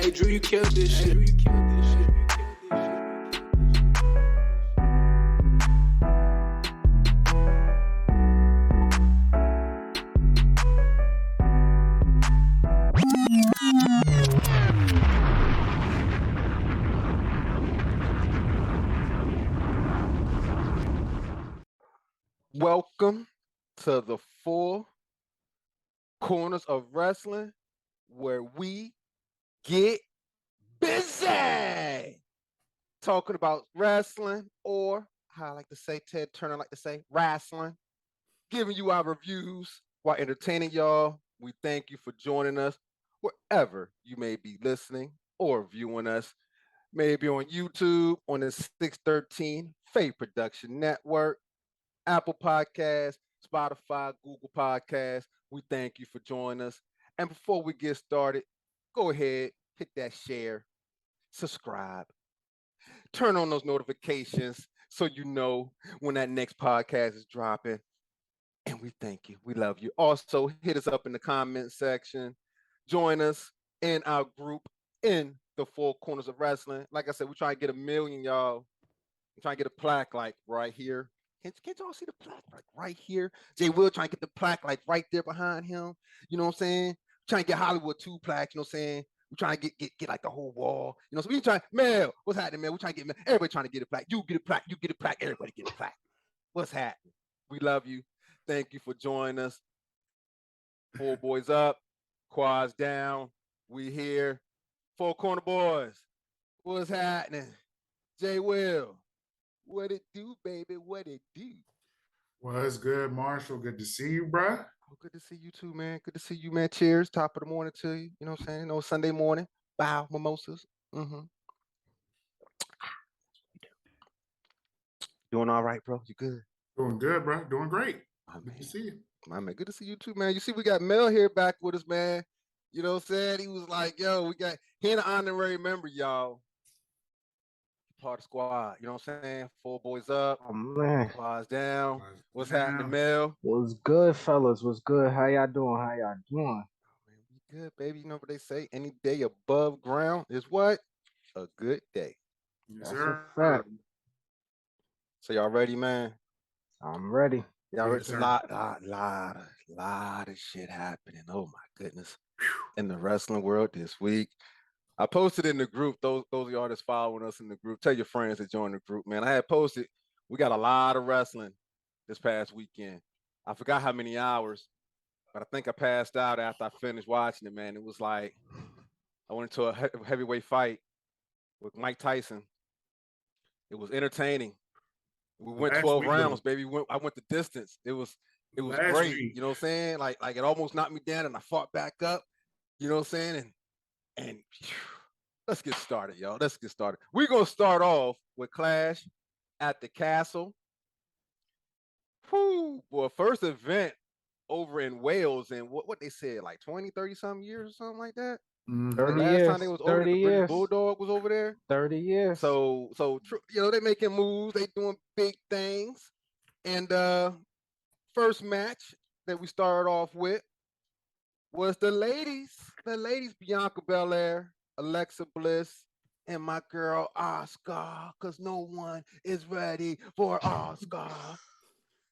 Hey, Drew, you killed this shit. Drew, you killed this shit. Welcome to the Four Corners of Wrestling, where we get busy talking about wrestling, or how I like to say, Ted Turner like to say, wrestling, giving you our reviews while entertaining y'all. We thank you for joining us wherever you may be listening or viewing us, maybe on YouTube, on the 613 Faye Production Network, Apple Podcasts, Spotify, Google Podcasts. We thank you for joining us. And before we get started, go ahead, hit that share, subscribe, turn on those notifications so you know when that next podcast is dropping. And we thank you. We love you. Also, hit us up in the comment section. Join us in our group in the Four Corners of Wrestling. Like I said, we're trying to get 1 million, y'all. We're trying to get a plaque like right here. Can't y'all see the plaque like right here? Jay Will trying to get the plaque like right there behind him. You know what I'm saying? Trying to get Hollywood 2 plaque, you know what I'm saying? We're trying to get like the whole wall. You know, so we trying, Mel, what's happening, man? We're trying to get, everybody trying to get a plaque. You get a plaque, you get a plaque, everybody get a plaque. What's happening? We love you. Thank you for joining us. Four boys up, quads down. We here. Four Corner Boyz. What's happening? Jay Will. What it do, baby? What it do? What's good, Marshall? Good to see you, bruh. Oh, good to see you too, man. Good to see you, man. Cheers. Top of the morning to you. You know what I'm saying? You know, Sunday morning. Bow, mimosas. Doing all right, bro? You good? Doing good, bro. Doing great. My good man. to see you. My man, good to see you too, man. You see, we got Mel here back with us, man. You know what I'm saying? He was like, yo, he an honorary member, y'all. Part of the squad, you know what I'm saying? Four boys up, oh man, quads down. What's happening, Mel? What's good, fellas? What's good? How y'all doing? How y'all doing? We good, baby. You know what they say? Any day above ground is what? A good day. Yes, That's sir. a fact. So y'all ready, man? I'm ready. Y'all ready? Yes, sir. Lot of shit happening. Oh my goodness. In the wrestling world this week. I posted in the group, those of y'all that's following us in the group, tell your friends to join the group, man. I had posted, we got a lot of wrestling this past weekend. I forgot how many hours, but I think I passed out after I finished watching it, man. It was like, I went into a heavyweight fight with Mike Tyson. It was entertaining. We went 12 rounds, baby. I went the distance. It was great. You know what I'm saying? Like it almost knocked me down and I fought back up. You know what I'm saying? And let's get started, y'all. Let's get started. We're going to start off with Clash at the Castle. Whew, boy, first event over in Wales in what they said, like 20, 30 something years or something like that. 30 last years. time they was over, the British Bulldog was over there. 30 years. So you know, they making moves, they doing big things. And first match that we started off with was the ladies, Bianca Belair, Alexa Bliss, and my girl Asuka, because no one is ready for Asuka.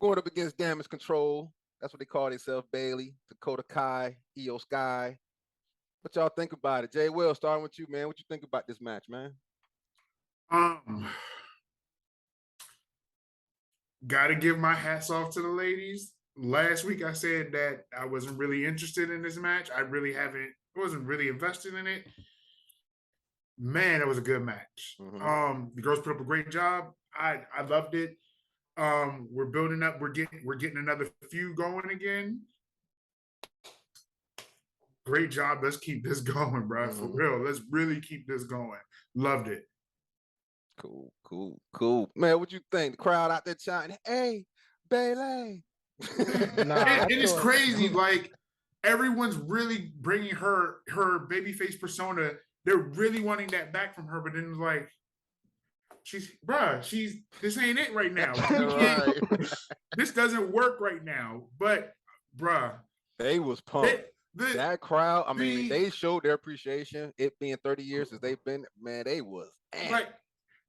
Going up against Damage Control. That's what they call themselves, Bailey, Dakota Kai, Io Sky. What y'all think about it? Jay Will, starting with you, man. What you think about this match, man? Gotta give my hats off to the ladies. Last week I said that I wasn't really interested in this match. I wasn't really invested in it. Man, it was a good match. The girls put up a great job. I loved it. We're building up. We're getting another feud going again. Great job. Let's keep this going, bro. For real. Let's really keep this going. Loved it. Cool. Man, what you think? The crowd out there chanting, "Hey, Bailey." It is crazy. Like everyone's really bringing her babyface persona. They're really wanting that back from her, but then it's like, this ain't it right now. This doesn't work right now. But bruh, they was pumped. That crowd, I mean, the- they showed their appreciation. It being 30 years since they've been, man, they was like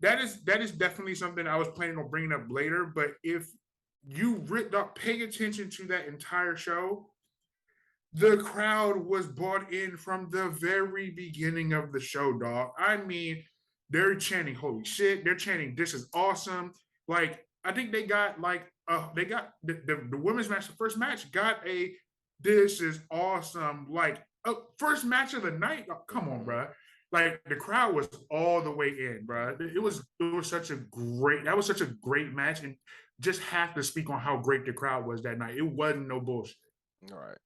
that is definitely something I was planning on bringing up later. But if you pay attention to that entire show, the crowd was bought in from the very beginning of the show, dog. I mean, they're chanting "Holy shit!" They're chanting "This is awesome!" Like I think they got they got the women's match. The first match got a "This is awesome!" Like first match of the night. Oh, come on, bro. Like the crowd was all the way in, bro. It was such a great match, and just have to speak on how great the crowd was that night. It wasn't no bullshit. all right.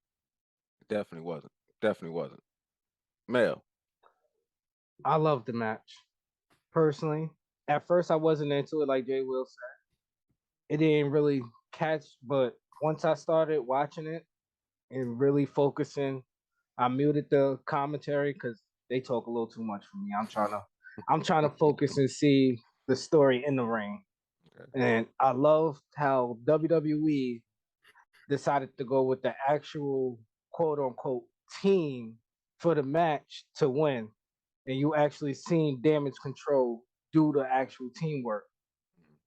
Definitely wasn't. Definitely wasn't. Mel. I love the match. Personally, at first I wasn't into it, like Jay Will said. It didn't really catch, but once I started watching it and really focusing, I muted the commentary because they talk a little too much for me. I'm trying to focus and see the story in the ring. Okay. And I love how WWE decided to go with the actual quote unquote team for the match to win. And you actually seen damage control do the actual teamwork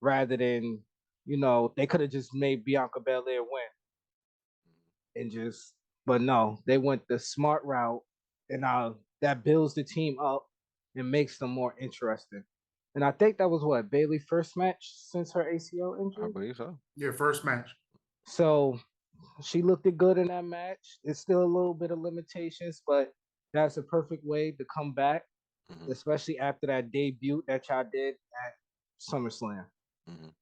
rather than, they could have just made Bianca Belair win and just, but no, they went the smart route and that builds the team up and makes them more interesting. And I think that was what Bailey first match since her ACL I injury. believe so. Yeah, first match. So she looked good in that match. It's still a little bit of limitations, but that's a perfect way to come back, Mhm. especially after that debut that y'all did at SummerSlam. Mhm.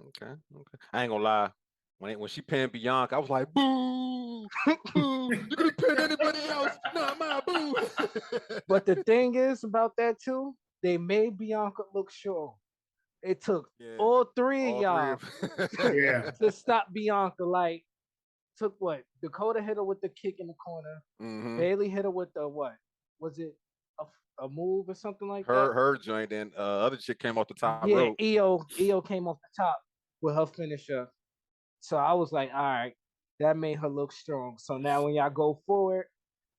Okay. Okay. I ain't gonna lie. When she pinned Bianca, I was like, boo, boo. You could have pinned anybody else. Not my boo. But the thing is about that too, they made Bianca look strong. It took Yeah, all three of all y'all three Yeah. of to stop Bianca. Like, took what? Dakota hit her with the kick in the corner. hmm Bailey hit her with the what? Was it a move or something like that? her joint, and other chick came off the top Yeah, rope. EO came off the top with her finisher. So I was like, all right, that made her look strong. So now when y'all go forward,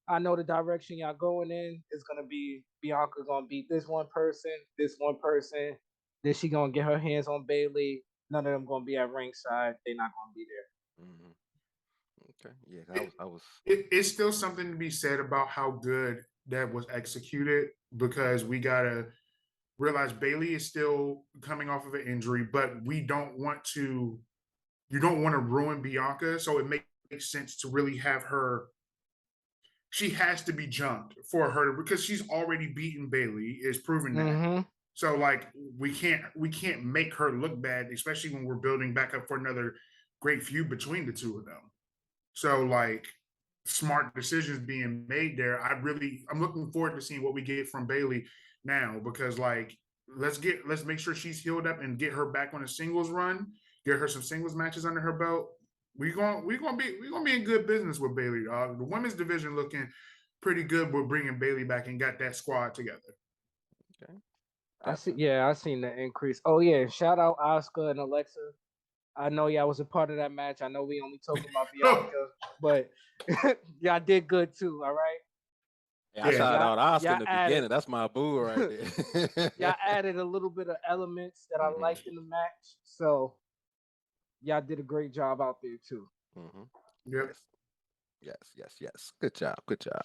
I know the direction y'all going in is gonna be Bianca gonna beat this one person, then she gonna get her hands on Bailey. None of them gonna be at ringside. They're not gonna be there. hmm Okay, yeah, I was. It's still something to be said about how good that was executed because we gotta realize Bailey is still coming off of an injury, but you don't want to ruin Bianca, so it makes sense to really have her. She has to be jumped for her because she's already beaten Bailey, is proven that. Mm-hmm. So like we can't make her look bad, especially when we're building back up for another great feud between the two of them. So like smart decisions being made there. I'm looking forward to seeing what we get from Bailey now because like let's make sure she's healed up and get her back on a singles run, get her some singles matches under her belt. We gonna be in good business with Bailey. The women's division looking pretty good with bringing Bailey back and got that squad together. Okay. I seen the increase. Oh yeah, shout out Oscar and Alexa. I know y'all was a part of that match. I know we only talking about Bianca, but y'all did good too. All right. Yeah, I Yeah. shouted out Oscar in Y'all the added beginning. That's my boo right there. y'all added a little bit of elements that I Mhm. liked in the match. So y'all did a great job out there too. hmm Yep. Yes. Good job. Good job.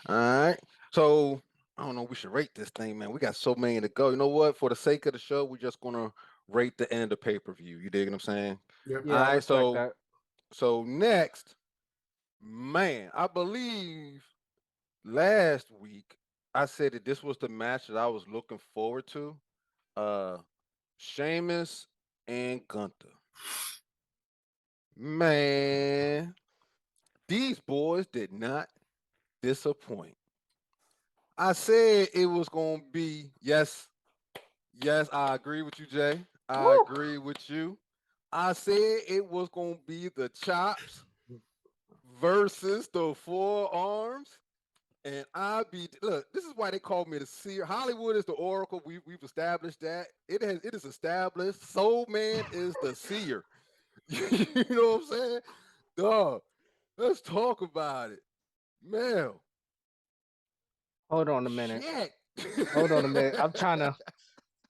All right. So I don't know. We should rate this thing, man. We got so many to go. You know what? For the sake of the show, we're just gonna rate the end of the pay-per-view. You dig what I'm saying? Yep. Yeah, All I right. respect that. So next, man, I believe last week I said that this was the match that I was looking forward to. Uh Sheamus and Gunther. Man, these boys did not disappoint. I said it was gonna be yes. I agree with you, Jay. I Woo! agree with you. I said it was gonna be the chops versus the forearms. And look, this is why they call me the seer. Hollywood is the oracle. We've established that. It is established. Soul Man is the seer. You know what I'm saying? Dog. Let's talk about it. Mel. Hold on a minute. Shit. Hold on a minute. I'm trying to.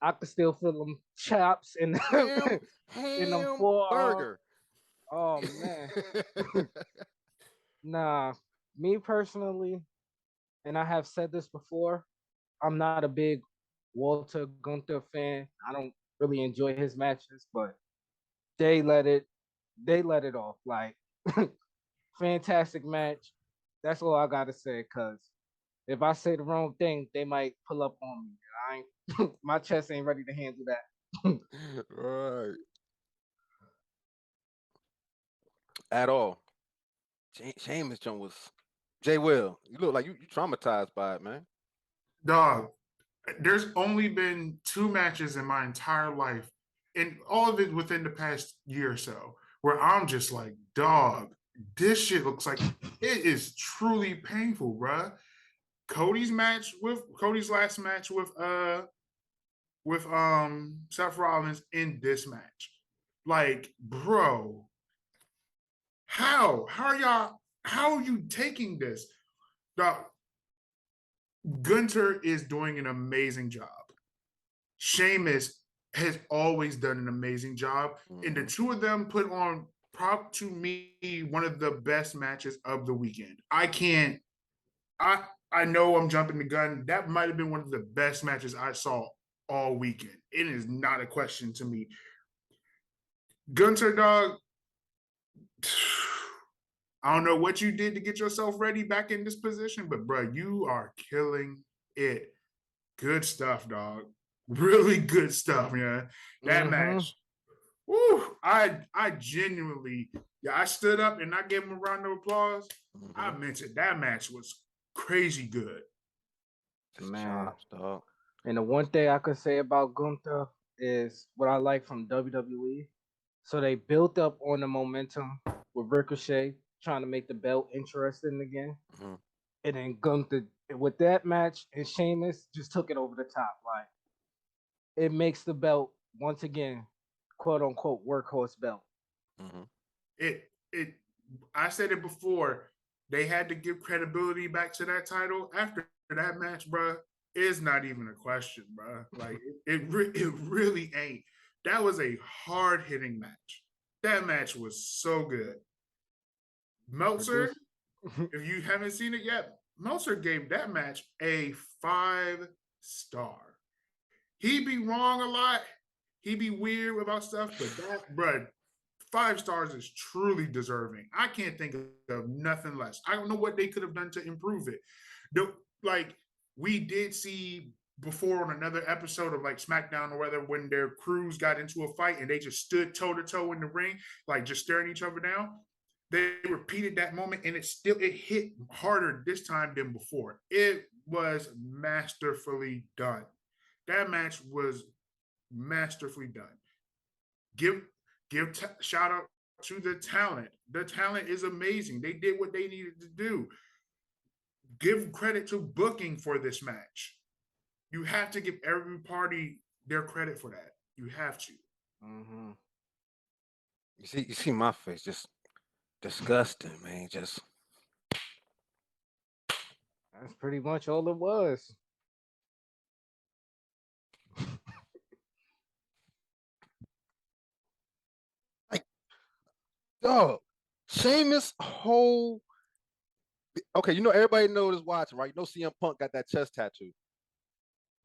I can still feel them chops in ham in them forearms. burger. Oh man. Nah, me personally, and I have said this before, I'm not a big Walter Gunther fan. I don't really enjoy his matches, but they let it they let it off. Like fantastic match. That's all I gotta say, cause if I say the wrong thing, they might pull up on me. I ain't my chest ain't ready to handle that. Right. At all. Seamus Jones was Jay Will. You look like you traumatized by it, man. Dog, there's only been 2 matches in my entire life, and all of it within the past year or so, where I'm just like, dog, this shit looks like it is truly painful, bruh. Cody's last match with Seth Rollins in this match. Like, bro, how are you taking this? Dog, Gunter is doing an amazing job. Sheamus has always done an amazing job. And the two of them put on prop to me one of the best matches of the weekend. I know I'm jumping the gun. That might have been one of the best matches I saw all weekend. It is not a question to me. Gunter, dog, I don't know what you did to get yourself ready back in this position, but bro, you are killing it. Good stuff, dog. Really good stuff, man. That match. Woo! I genuinely, I stood up and I gave him a round of applause. I meant it. That match was crazy good. Man. Chops, dog. And the one thing I could say about Gunther is what I like from WWE. So they built up on the momentum with Ricochet trying to make the belt interesting again. And then Gunther with that match and Sheamus just took it over the top. Like it makes the belt once again, quote unquote, workhorse belt. It I said it before. They had to give credibility back to that title after that match, bro. It's not even a question, bro. Like it really ain't. That was a hard hitting match. That match was so good. Meltzer, if you haven't seen it yet, Meltzer gave that match a 5-star. He be wrong a lot. He be weird about stuff, but that, bro, 5 stars is truly deserving. I can't think of nothing less. I don't know what they could have done to improve it. Like we did see before on another episode of like SmackDown or whether when their crews got into a fight and they just stood toe to toe in the ring, like just staring each other down. They repeated that moment and it hit harder this time than before. It was masterfully done. That match was masterfully done. Give shout out to the talent. The talent is amazing. They did what they needed to do. Give credit to booking for this match. You have to give every party their credit for that. You have to. You see my face, just disgusting, man. Just that's pretty much all it was. like, dog. Sheamus whole. Okay, you know everybody knows watching, right? You know CM Punk got that chest tattoo.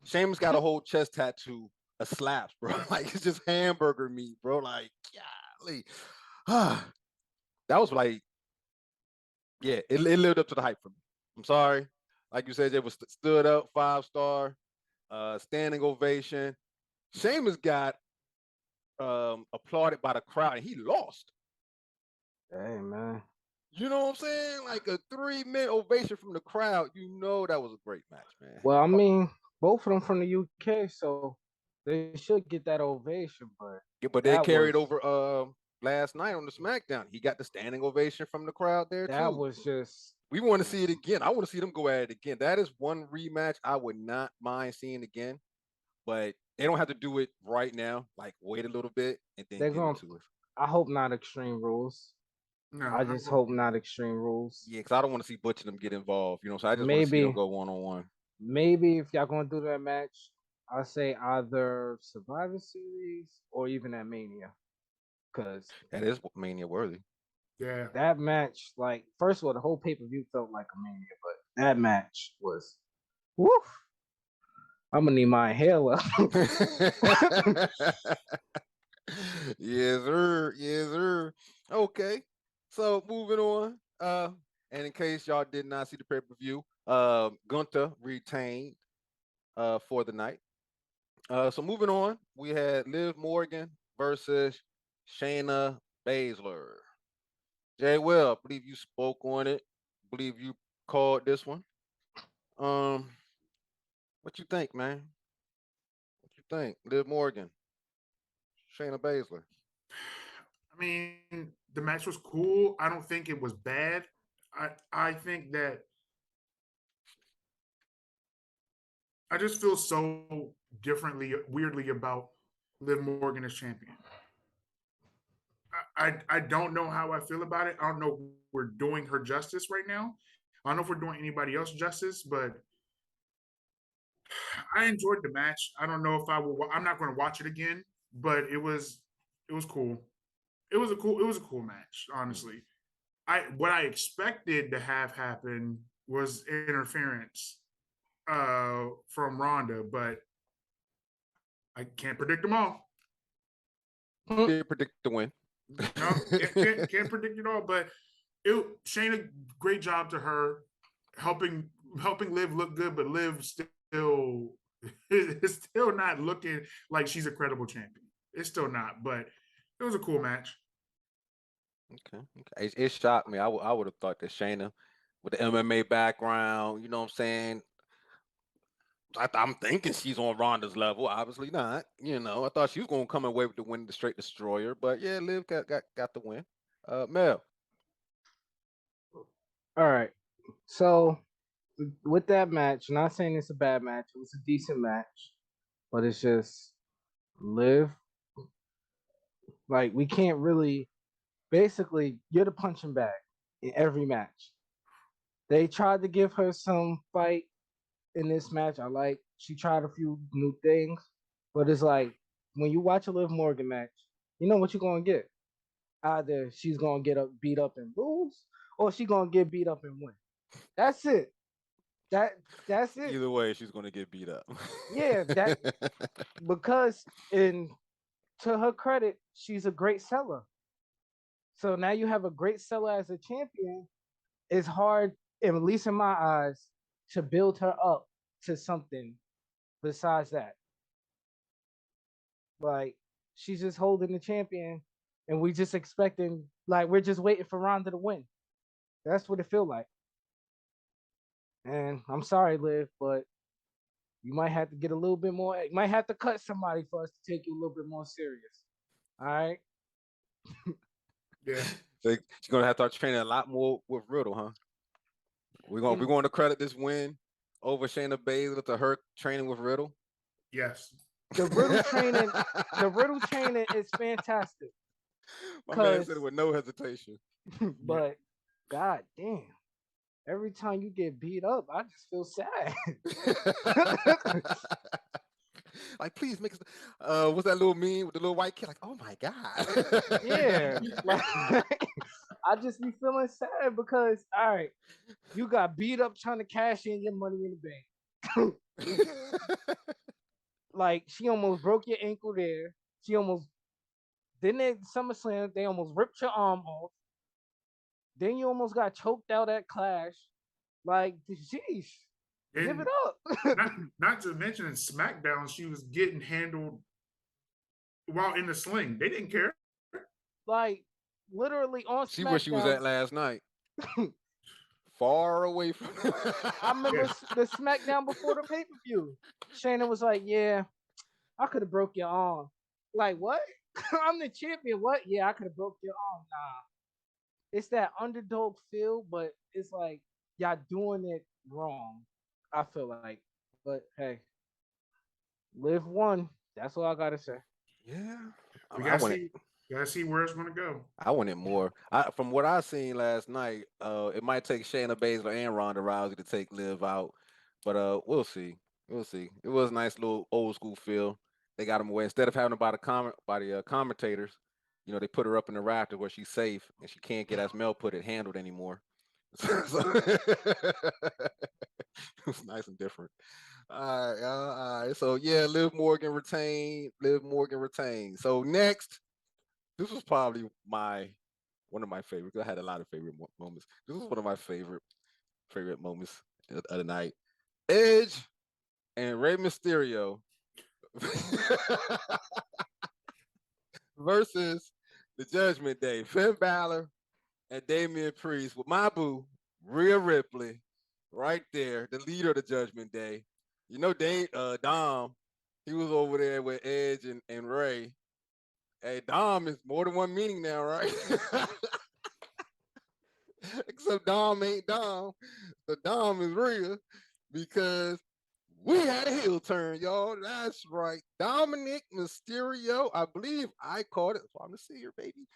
Sheamus got a whole chest tattoo of slaps, bro. Like it's just hamburger meat, bro. Like, golly. That was like, yeah, it lived up to the hype for me. I'm sorry. Like you said, it was stood up, 5-star, standing ovation. Sheamus got applauded by the crowd and he lost. Hey man. You know what I'm saying? Like a 3-minute ovation from the crowd. You know that was a great match, man. Well, I mean, both of them from the UK, so they should get that ovation. But yeah, but they carried over last night on the SmackDown. He got the standing ovation from the crowd there too. That was just. We want to see it again. I want to see them go at it again. That is one rematch I would not mind seeing again. But they don't have to do it right now. Like wait a little bit and then They're get going into it. I hope not Extreme Rules. No, I just hope not Extreme Rules. Yeah, because I don't want to see Butch and them get involved. You know, so I just want to see Maybe, them go one-on-one. maybe if y'all gonna do that match, I say either Survivor Series or even at Mania, because That is Mania worthy. Yeah. that match, like, first of all, the whole pay per view felt like a Mania, but that match was, woof. I'm gonna need my inhaler. Yes, sir. Yes, sir. Okay. So moving on. And in case y'all did not see the pay-per-view, Gunther retained for the night. So moving on, we had Liv Morgan versus Shayna Baszler. Jay Will, I believe you spoke on it. I believe you called this one. Um, what you think, man? What you think? Liv Morgan, Shayna Baszler. I mean, the match was cool. I don't think it was bad. I think that I just feel so differently, weirdly about Liv Morgan as champion. I don't know how I feel about it. I don't know if we're doing her justice right now. I don't know if we're doing anybody else justice, but I enjoyed the match. I don't know if I will. I'm not going to watch it again, but it was cool. It was a cool match. Honestly, what I expected to have happen was interference from Ronda, but I can't predict them all. Did predict the win. No, can't predict it all. But Shayna, great job to her helping Liv look good, but Liv still is still not looking like she's a credible champion. It's still not, but it was a cool match. Okay. It shocked me. I would have thought that Shayna, with the MMA background, you know what I'm saying? I'm thinking she's on Ronda's level. Obviously not. You know, I thought she was going to come away with the win, the straight destroyer. But yeah, Liv got the win. Mel. All right. So with that match, not saying it's a bad match, it was a decent match, but it's just Liv. Like, we can't really, basically, you're the punching bag in every match. They tried to give her some fight in this match. She tried a few new things, but it's like when you watch a Liv Morgan match, you know what you're gonna get. Either she's gonna beat up and lose, or she's gonna get beat up and win. That's it. That that's it. Either way, she's going to get beat up. Yeah, that because in to her credit, she's a great seller. So now you have a great seller as a champion. It's hard, at least in my eyes, to build her up to something besides that. Like, she's just holding the champion, and we just expecting, like, we're just waiting for Ronda to win. That's what it feel like. And I'm sorry, Liv, but you might have to get a little bit more. You might have to cut somebody for us to take you a little bit more serious. All right. Yeah. She's going to have to start training a lot more with Riddle, huh? We're going to credit this win over Shayna Baszler to her training with Riddle. Yes. The Riddle training, is fantastic. My man said it with no hesitation. But god damn, every time you get beat up, I just feel sad. Like, please make what's that little meme with the little white kid? Like, oh my god. Yeah, like, I just be feeling sad because, all right, you got beat up trying to cash in your money in the bank. Like, she almost broke your ankle there. She almost then at SummerSlam they almost ripped your arm off. Then you almost got choked out at Clash. Like, jeez, give And it up. not to mention in SmackDown, she was getting handled while in the sling. They didn't care. Like, literally on See SmackDown. where she was at last night. Far away from. I remember the SmackDown before the pay-per-view. Shayna was like, "Yeah, I could have broke your arm." Like, what? I'm the champion. What? Yeah, I could have broke your arm. Nah. It's that underdog feel, but it's like y'all doing it wrong. I feel like, but hey, Liv won. That's all I gotta say. Yeah, We I gotta want see. Gotta see where it's gonna go. I wanted more. From what I seen last night, it might take Shayna Baszler and Ronda Rousey to take Liv out, but we'll see. We'll see. It was a nice little old school feel. They got them away instead of having them by the commentators. You know, they put her up in the rafter where she's safe and she can't get, as Mel put it, handled anymore. It was nice and different. All right. So yeah, Liv Morgan retained. Liv Morgan retained. So next, this was probably one of my favorites. I had a lot of favorite moments. This was one of my favorite moments of the night. Edge and Rey Mysterio versus the Judgment Day. Finn Balor and Damian Priest with my boo, Rhea Ripley, right there, the leader of the Judgment Day. You know, Dom, he was over there with Edge and Ray. Hey, Dom is more than one meaning now, right? Except Dom ain't Dom. So Dom is Rhea because we had a heel turn, y'all. That's right. Dominic Mysterio. I believe I called it. So I'm the seer, baby.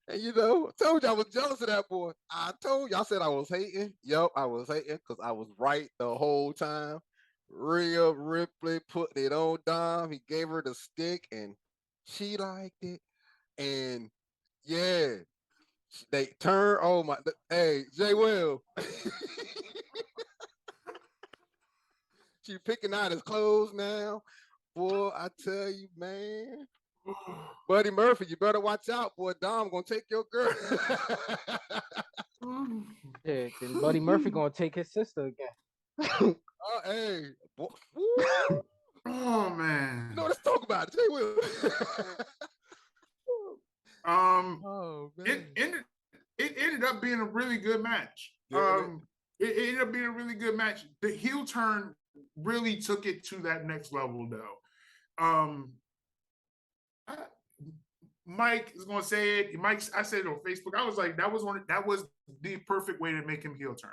And you know, I told you I was jealous of that boy. I told you, I said I was hating. Yep, I was hating because I was right the whole time. Rhea Ripley putting it on Dom. He gave her the stick and she liked it. And yeah, they turn. Oh my, hey, Jay Will. She picking out his clothes now. Boy, I tell you, man. Buddy Murphy, you better watch out, boy. Dom gonna take your girl. Yeah, then Buddy Murphy gonna take his sister again. Oh, hey, boy. Oh man. You know, let's talk about it. Jay Will. Oh man. It ended up being a really good match. Yeah, it ended up being a really good match. The heel turn really took it to that next level, though. Mike is gonna say it. Mike, I said it on Facebook. I was like, that was the perfect way to make him heel turn.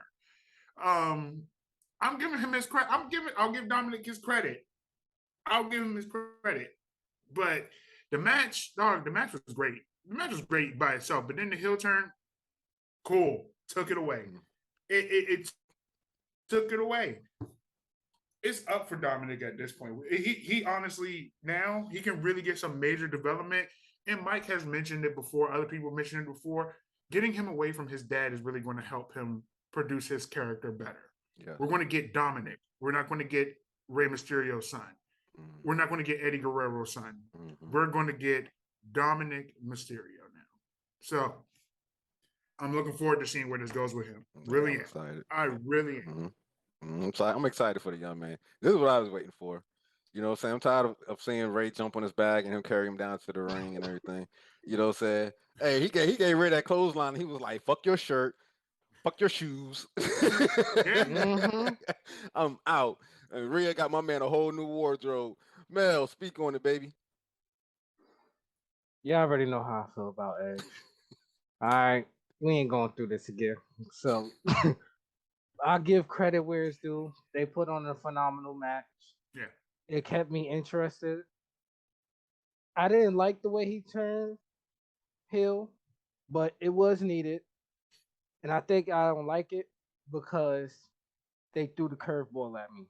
I'm giving him his credit. I'll give Dominic his credit. I'll give him his credit. But the match was great. The match was great by itself, but then the heel turn, cool, took it away. It took it away. It's up for Dominic at this point. He honestly, now he can really get some major development. And Mike has mentioned it before. Other people mentioned it before. Getting him away from his dad is really going to help him produce his character better. Yeah. We're going to get Dominic. We're not going to get Rey Mysterio's son. Mm-hmm. We're not going to get Eddie Guerrero's son. Mm-hmm. We're going to get Dominic Mysterio now. So I'm looking forward to seeing where this goes with him. Really am. Excited. I really am. Mm-hmm. I'm excited for the young man. This is what I was waiting for. You know what I'm saying? I'm tired of seeing Ray jump on his back and him carry him down to the ring and everything. You know what I'm saying? Hey, he gave Ray that clothesline. He was like, fuck your shirt. Fuck your shoes. Mm-hmm. I'm out. And Rhea got my man a whole new wardrobe. Mel, speak on it, baby. Yeah, I already know how I feel about Edge. All right. We ain't going through this again. So I'll give credit where it's due. They put on a phenomenal match. Yeah. It kept me interested. I didn't like the way he turned heel, but it was needed. And I think I don't like it because they threw the curveball at me.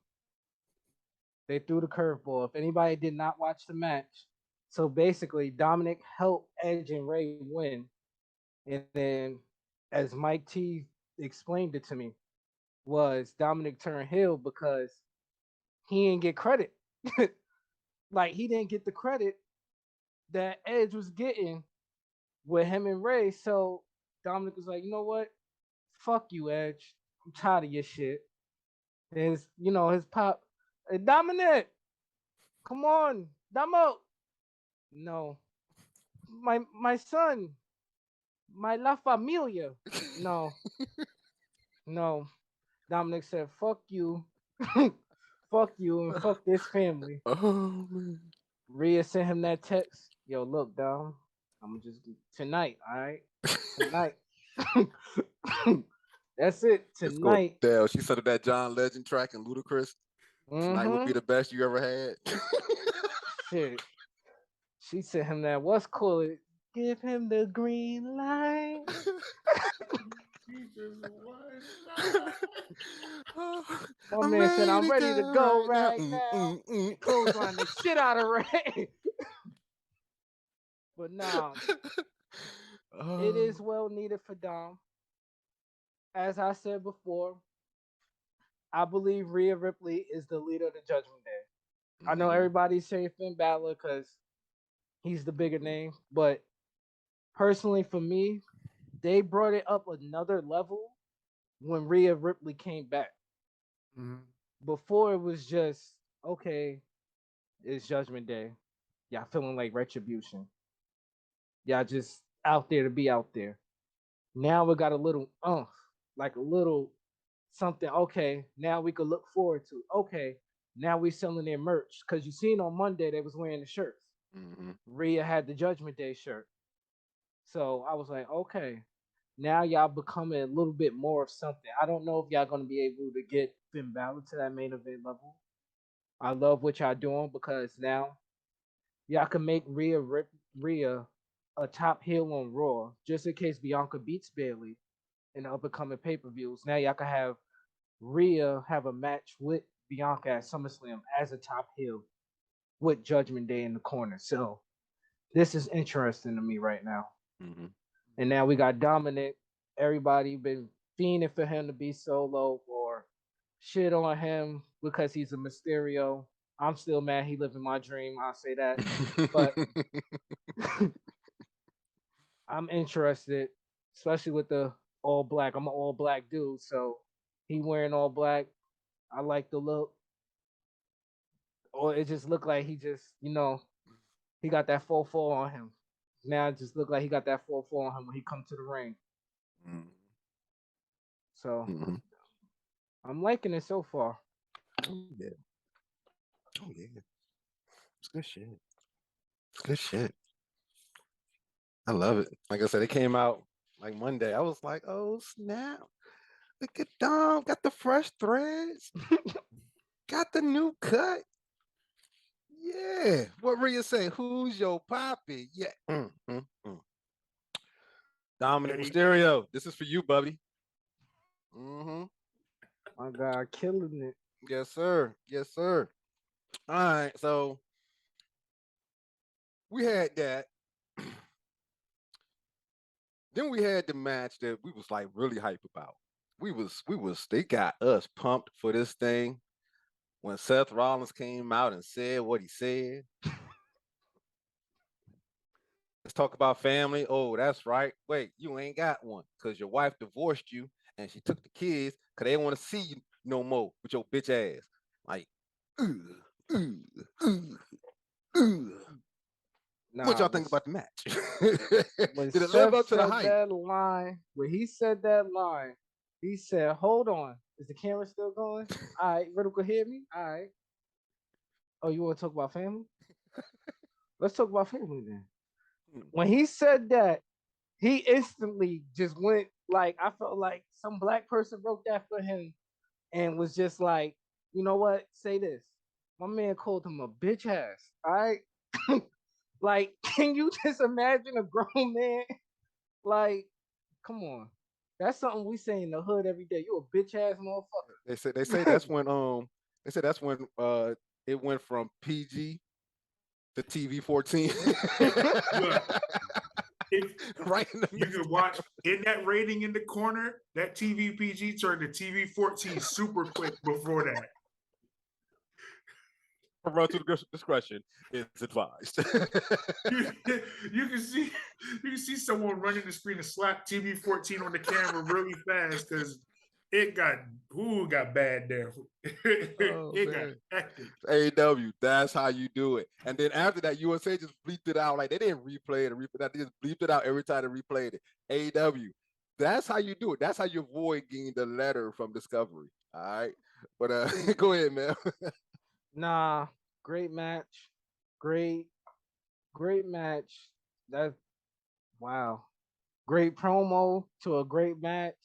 They threw the curveball. If anybody did not watch the match, so basically Dominic helped Edge and Ray win. And then as Mike T explained it to me, was Dominic turned heel because he didn't get credit. Like he didn't get the credit that Edge was getting with him and Ray. So Dominic was like, you know what? Fuck you, Edge. I'm tired of your shit. And his pop, hey, Dominic, come on, Damo. No. My son. My La Familia. No. No. Dominic said, fuck you. Fuck you and fuck this family. Oh, man. Rhea sent him that text. Yo, look, Dom. I'm just tonight, all right? Tonight. That's it. Tonight. Damn, she said that John Legend track and Ludacris. Tonight would be the best you ever had. Shit. She sent him that. What's cool? Give him the green light. My I'm man said, ready I'm to ready to go go right now. right now. Clothesline the shit out of Ray. But nah, it is well needed for Dom. As I said before, I believe Rhea Ripley is the leader of the Judgment Day. I know everybody's saying Finn Balor because he's the bigger name, but personally for me, they brought it up another level when Rhea Ripley came back. Before it was just, okay, it's Judgment Day. Y'all feeling like retribution. Y'all just out there to be out there. Now we got a little like a little something. Okay, now we could look forward to. Okay, now we selling their merch because you seen on Monday they was wearing the shirts. Rhea had the Judgment Day shirt, so I was like, okay, now y'all becoming a little bit more of something. I don't know if y'all gonna be able to get Finn Balor to that main event level. I love what y'all doing because now y'all can make Rhea a top heel on Raw just in case Bianca beats Bailey in the upcoming pay-per-views. Now y'all can have Rhea have a match with Bianca at SummerSlam as a top heel with Judgment Day in the corner. So this is interesting to me right now. And now we got Dominic. Everybody been fiending for him to be solo or shit on him because he's a Mysterio. I'm still mad he lived in my dream. I'll say that. But I'm interested, especially with the all black. I'm an all black dude, so he wearing all black. I like the look. Or it just looked like he just, he got that 4-4 on him. Now it just looked like he got that 4-4 on him when he come to the ring. So I'm liking it so far. Oh yeah. It's good shit. It's good shit. I love it. Like I said, it came out like Monday. I was like, oh snap. Look at Dom. Got the fresh threads. Got the new cut. Yeah. What Rhea say? Who's your poppy? Yeah. Dominic Mysterio. This is for you, Bubby. My God, killing it. Yes, sir. Yes, sir. All right. So we had that. Then we had the match that we was like really hype about. They got us pumped for this thing when Seth Rollins came out and said what he said. Let's talk about family. Oh, that's right. Wait, you ain't got one because your wife divorced you and she took the kids because they didn't want to see you no more with your bitch ass. Like, what y'all think about the match? When Did it live Seth up to the said hype? that line, when he said that line, he said, "Hold on, is the camera still going? All right, Riddle could hear me. All right. Oh, you want to talk about family? Let's talk about family then." When he said that, he instantly just went like I felt like some black person wrote that for him and was just like, you know what? Say this. My man called him a bitch ass. All right. Like, can you just imagine a grown man? Like, come on. That's something we say in the hood every day. You a bitch ass motherfucker. They say that's when it went from PG to TV 14. Right in the you can watch in that rating in the corner, that TV PG turned to TV 14 super quick before that. Parental discretion is advised. you can see someone running the screen and slap TV 14 on the camera really fast because it got bad there. It got hectic. AW, that's how you do it. And then after that, USA just bleeped it out. Like they didn't replay it, they just bleeped it out every time they replayed it. AW, that's how you do it. That's how you avoid getting the letter from Discovery. All right. But go ahead, man. Nah, great match. Great match. That's wow. Great promo to a great match.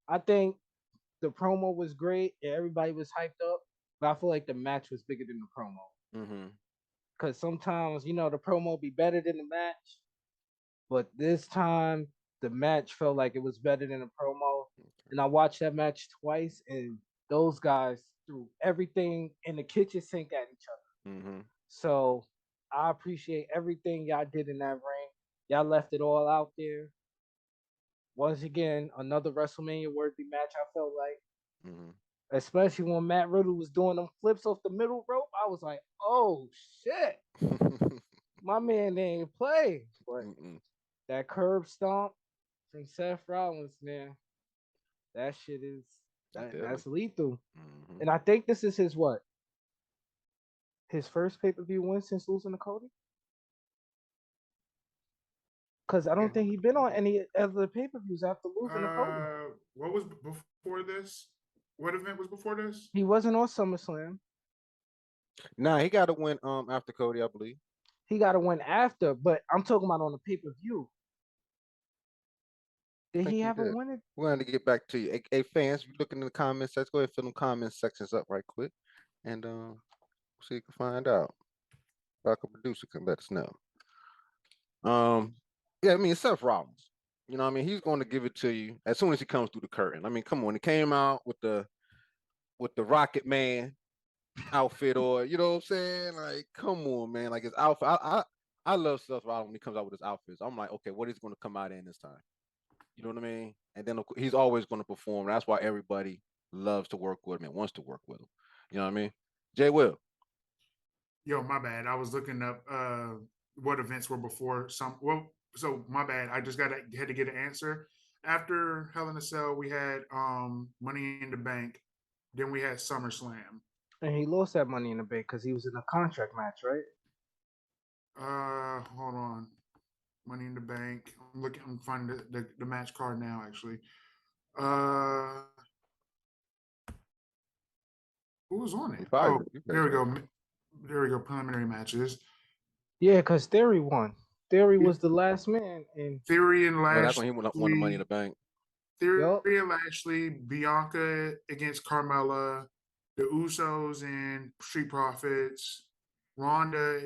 I think the promo was great. Everybody was hyped up, but I feel like the match was bigger than the promo. Because sometimes, the promo be better than the match, but this time the match felt like it was better than a promo. And I watched that match twice, and those guys threw everything in the kitchen sink at each other. Mm-hmm. So I appreciate everything y'all did in that ring. Y'all left it all out there. Once again, another WrestleMania worthy match. I felt like, Mm-hmm. especially when Matt Riddle was doing them flips off the middle rope. I was like, oh shit, my man didn't play. But that curb stomp from Seth Rollins, man, that shit is that's lethal. Mm-hmm. And I think this is his what? His first pay-per-view win since losing to Cody? Because I don't think he's been on any other pay-per-views after losing to Cody. What was before this? What event was before this? He wasn't on SummerSlam. Nah, he got to win after Cody, I believe. He got to win after, but I'm talking about on the pay-per-view. Did he have a win? We're going to get back to you. Hey, fans, you looking in the comments, let's go ahead and fill them comment sections up right quick. And so you can find out. Like a producer can let us know. Yeah, I mean, Seth Rollins. You know what I mean? He's going to give it to you as soon as he comes through the curtain. I mean, come on. He came out with the Rocket Man outfit, or you know what I'm saying? Like, come on, man. Like his outfit. I love Seth Rollins when he comes out with his outfits. I'm like, okay, what is going to come out in this time? You know what I mean? And then he's always going to perform. That's why everybody loves to work with him and wants to work with him. You know what I mean? Jay Will. Yo, my bad. I was looking up what events were before some. Well, so my bad. I just had to get an answer. After Hell in a Cell, we had Money in the Bank. Then we had SummerSlam. And he lost that Money in the Bank because he was in a contract match, right? Hold on. Money in the Bank. I'm finding the match card now, actually. Who was on it? Oh, there we go. There we go. Preliminary matches. Yeah, because Theory won. Theory was the last man, and Theory and Lashley. That's when he won the Money in the Bank. Theory and Lashley, Bianca against Carmella, the Usos and Street Profits, Ronda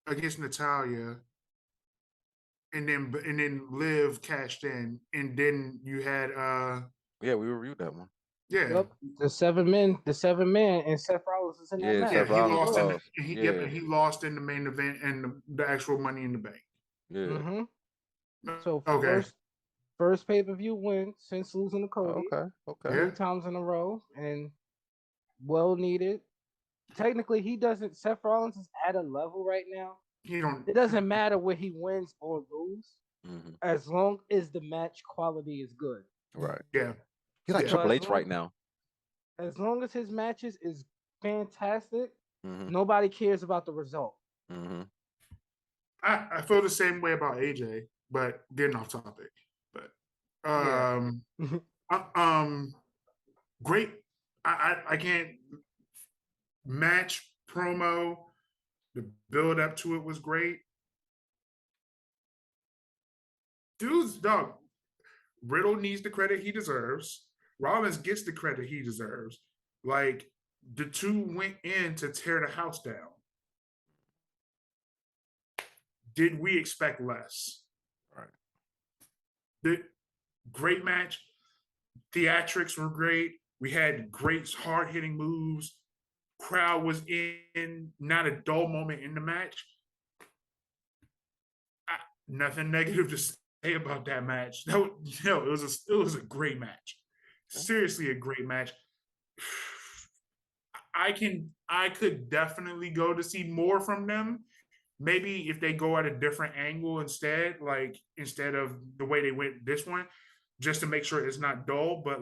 against Natalia, and then Liv cashed in, and then you had yeah, we reviewed that one. Yeah. Yep. The seven men, and Seth Rollins is in that match. Yeah, he lost in the main event and the actual Money in the Bank. Yeah. Mm-hmm. So okay. first pay-per-view win since losing to Cody. Okay. 3 times in a row, and well needed. Technically, Seth Rollins is at a level right now. It doesn't matter where he wins or lose, as long as the match quality is good. Right. Yeah. He's like Triple H right now. As long as his matches is fantastic, nobody cares about the result. I feel the same way about AJ, but getting off topic. But great. I can't match promo. The build up to it was great. Dude's dog. Riddle needs the credit he deserves. Rollins gets the credit he deserves. Like, the two went in to tear the house down. Did we expect less? Right. The great match. Theatrics were great. We had great hard-hitting moves. Crowd was in, not a dull moment in the match. Nothing negative to say about that match. No, it was a great match. Seriously, a great match. I could definitely go to see more from them. Maybe if they go at a different angle instead of the way they went this one, just to make sure it's not dull. But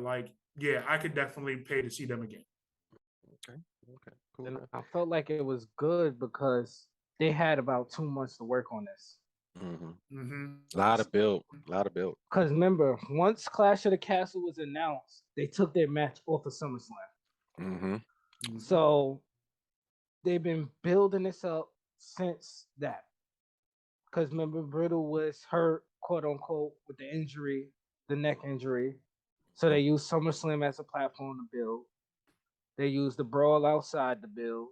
yeah, I could definitely pay to see them again. Okay, cool. And I felt like it was good because they had about 2 months to work on this. A lot of build. Because remember, once Clash of the Castle was announced, they took their match off of SummerSlam. So they've been building this up since that. Because remember, Riddle was hurt, quote unquote, with the injury, the neck injury. So they used SummerSlam as a platform to build. They used the brawl outside to build.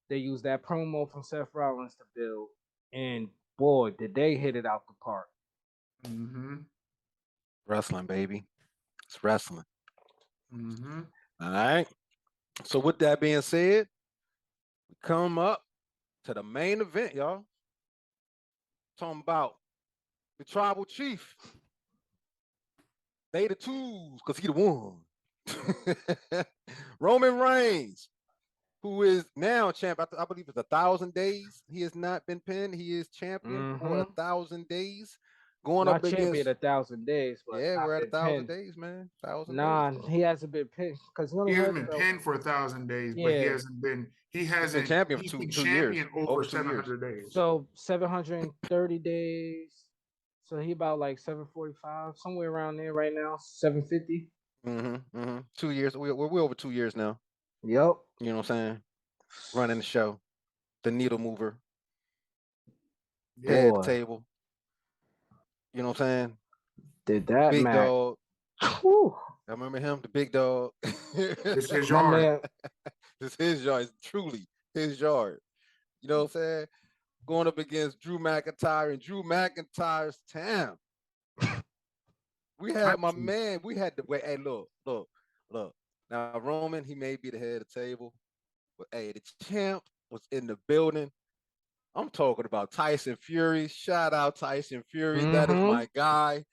They used that promo from Seth Rollins to build. And boy, did they hit it out the park. Mm-hmm. Wrestling, baby. It's wrestling. Mm-hmm. All right. So with that being said, we come up to the main event, y'all. Talking about the tribal chief. They the twos, because he the one. Roman Reigns, who is now champ. I believe it's 1,000 days. He has not been pinned. He is champion for Mm-hmm. 1,000 days. Going Not up champion against 1,000 days, but yeah, not we're at been 1,000 pinned. days, man. 1,000 days. Nah, he hasn't been pinned because he only He hasn't has been the belt. pinned for 1,000 days, but he Yeah. hasn't been. He He's been hasn't. champion for He's two been two years, champion over over 2 years. 700 days. So 730 days. So he about like 745, somewhere around there right now. 750. 2 years. We're over 2 years now. Yep. You know what I'm saying? Running the show, the needle mover, Yeah. head Boy, table. You know what I'm saying? did that Big match. dog. Whew. I remember him, the big dog. It's his My yard. man, It's his yard. It's truly his yard. You know what I'm saying? Going up against Drew McIntyre and Drew McIntyre's town. We had my man. We had the wait. Hey, look. Now Roman, he may be the head of the table, but hey, the champ was in the building. I'm talking about Tyson Fury. Shout out Tyson Fury. That is my guy.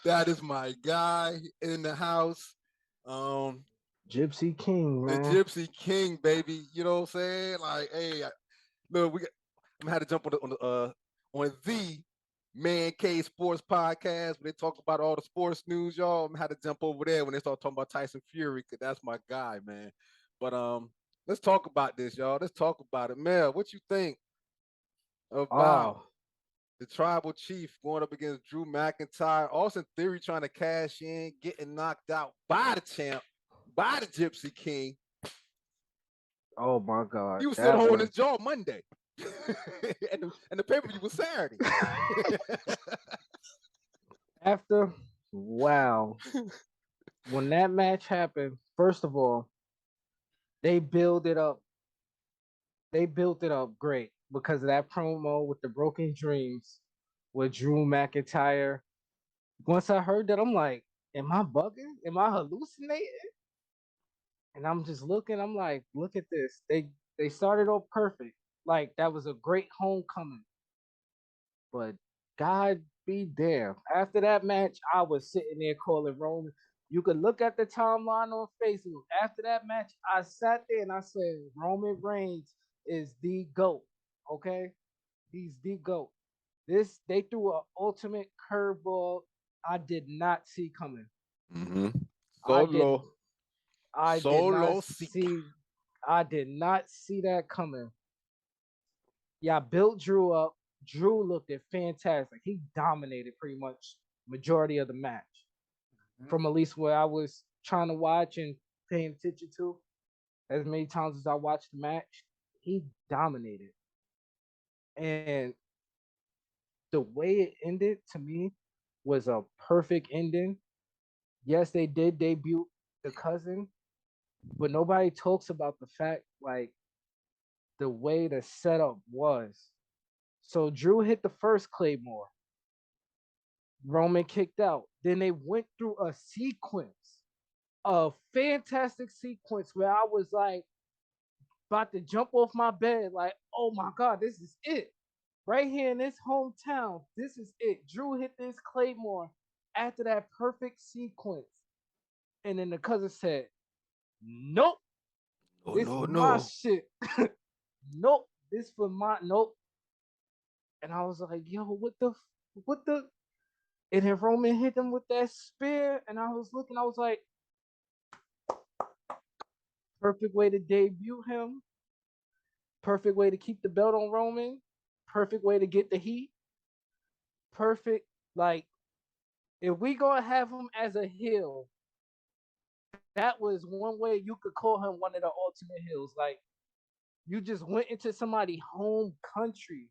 That is my guy in the house. Gypsy King, The man. Gypsy King, baby. You know what I'm saying? Like, hey, look, I'm gonna have to jump on the Man Cave Sports Podcast where they talk about all the sports news, y'all. I'm gonna have to jump over there when they start talking about Tyson Fury, because that's my guy, man. But let's talk about this, y'all. Let's talk about it. Mel, what you think about Oh, the tribal chief going up against Drew McIntyre? Austin Theory trying to cash in, getting knocked out by the champ, by the Gypsy King. oh my God. He was still That holding was his jaw Monday. and the pay-per-view was Saturday. after. Wow. When that match happened, first of all, they build it up. They built it up great because of that promo with the broken dreams with Drew McIntyre. Once I heard that, I'm like, am I bugging? Am I hallucinating? And I'm just looking, I'm like, look at this. They started off perfect. Like that was a great homecoming. But God be damned. After that match, I was sitting there calling Roman. You could look at the timeline on Facebook. After that match, I sat there and I said, Roman Reigns is the GOAT. Okay? He's the GOAT. This they threw an ultimate curveball I did not see coming. Mm-hmm. I did Solo. I did Solo not seek. see I did not see that coming. Yeah, built Drew up. Drew looked at fantastic. He dominated pretty much majority of the match. From at least where I was trying to watch and paying attention to, as many times as I watched the match, he dominated. And the way it ended to me was a perfect ending. Yes, they did debut the cousin, but nobody talks about the fact like the way the setup was. So Drew hit the first Claymore. Roman kicked out. Then they went through a fantastic sequence where I was like about to jump off my bed, like, oh my God, this is it. Right here in this hometown, this is it. Drew hit this Claymore after that perfect sequence. And then the cousin said, nope, Oh, this no, my no. shit. Nope, this for my nope. And I was like, yo, what the and then Roman hit him with that spear, and I was looking, I was like, perfect way to debut him, perfect way to keep the belt on Roman, perfect way to get the heat, perfect. Like, if we gonna have him as a heel, that was one way you could call him one of the ultimate heels. Like, you just went into somebody's home country,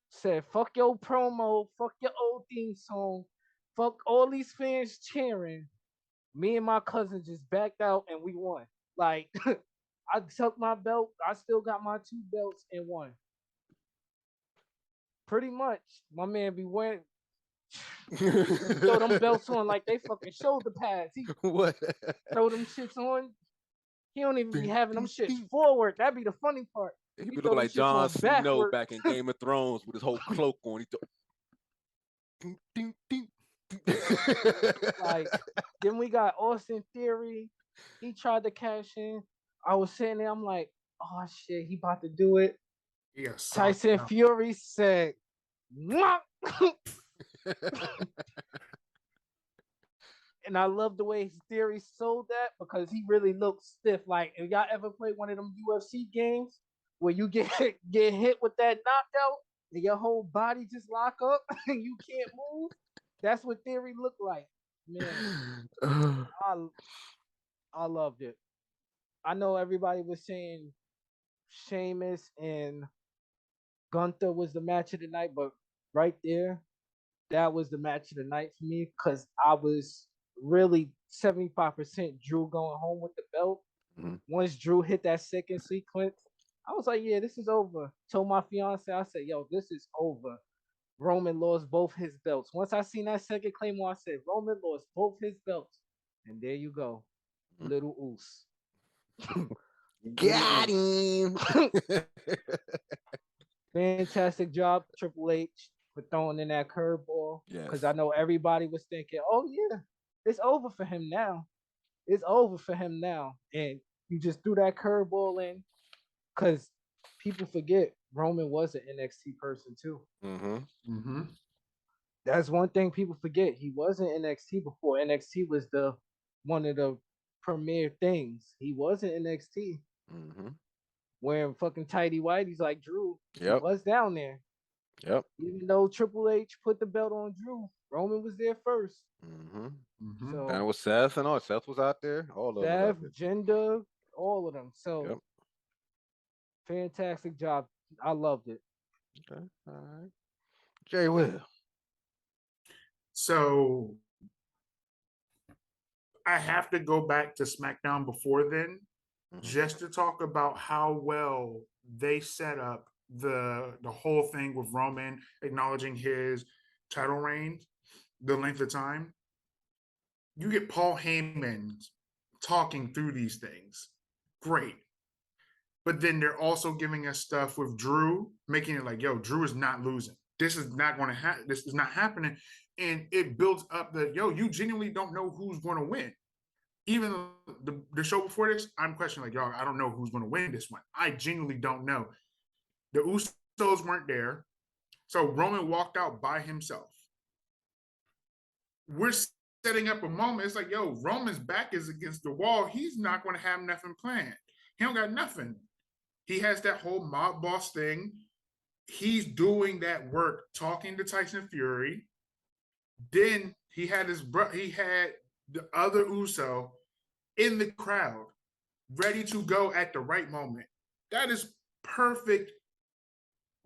said, fuck your promo, fuck your old theme song, fuck all these fans cheering. Me and my cousin just backed out and we won. Like, I took my belt. I still got my two belts and won. Pretty much, my man be wearing throw them belts on like they fucking shoulder pads. He What? throw them shits on. He don't even be Ding, having them ding, shits ding. forward. That'd be the funny part. He He be throw looking them like shits Jon on Snow backward. back in Game of Thrones with his whole cloak on. He ding, ding, ding, ding. Like, then we got Austin Theory. He tried to cash in. I was sitting there. I'm like, oh shit, he about to do it. He got socked Tyson out. Fury said, "Mwah." And I love the way Theory sold that because he really looked stiff. Like, if y'all ever played one of them UFC games where you get get hit with that knockout and your whole body just lock up and you can't move, that's what Theory looked like. Man, I loved it. I know everybody was saying Sheamus and Gunther was the match of the night, but right there, that was the match of the night for me because I was really 75% Drew going home with the belt. Mhm. Once Drew hit that second sequence, I was like, yeah, this is over. Told my fiance, I said, yo, this is over. Roman lost both his belts. Once I seen that second claymore, I said, Roman lost both his belts. And there you go. Little Oos. Got him. Fantastic job, Triple H, for throwing in that curveball. Because Yes. I know everybody was thinking, oh, yeah, it's over for him now. It's over for him now. And you just threw that curveball in because people forget Roman was an NXT person too. Mm-hmm. Mm-hmm. That's one thing people forget. He was in NXT before. NXT was the one of the premier things. He was in NXT Mm-hmm. wearing fucking tighty whities like Drew. He Yep. was down there. Yep. Even though Triple H put the belt on Drew, Roman was there first. Mm-hmm. Mm-hmm. So And with Seth and all. Seth was out there. All of them was out Seth, there. Jinder, all of them. So Yep. fantastic job. I loved it. Okay. All right. Jay Will. So I have to go back to SmackDown before then Mhm. just to talk about how well they set up the whole thing with Roman acknowledging his title reign, the length of time. You get Paul Heyman talking through these things. Great. But then they're also giving us stuff with Drew, making it like, yo, Drew is not losing. This is not going to happen. This is not happening. And it builds up the, yo, you genuinely don't know who's going to win. Even the show before this, I'm questioning, like, y'all, I don't know who's going to win this one. I genuinely don't know. The Usos weren't there. So Roman walked out by himself. We're setting up a moment. It's like, yo, Roman's back is against the wall. He's not going to have nothing planned. He don't got nothing. He has that whole mob boss thing. He's doing that work, talking to Tyson Fury. Then he had he had the other Uso in the crowd, ready to go at the right moment. That is perfect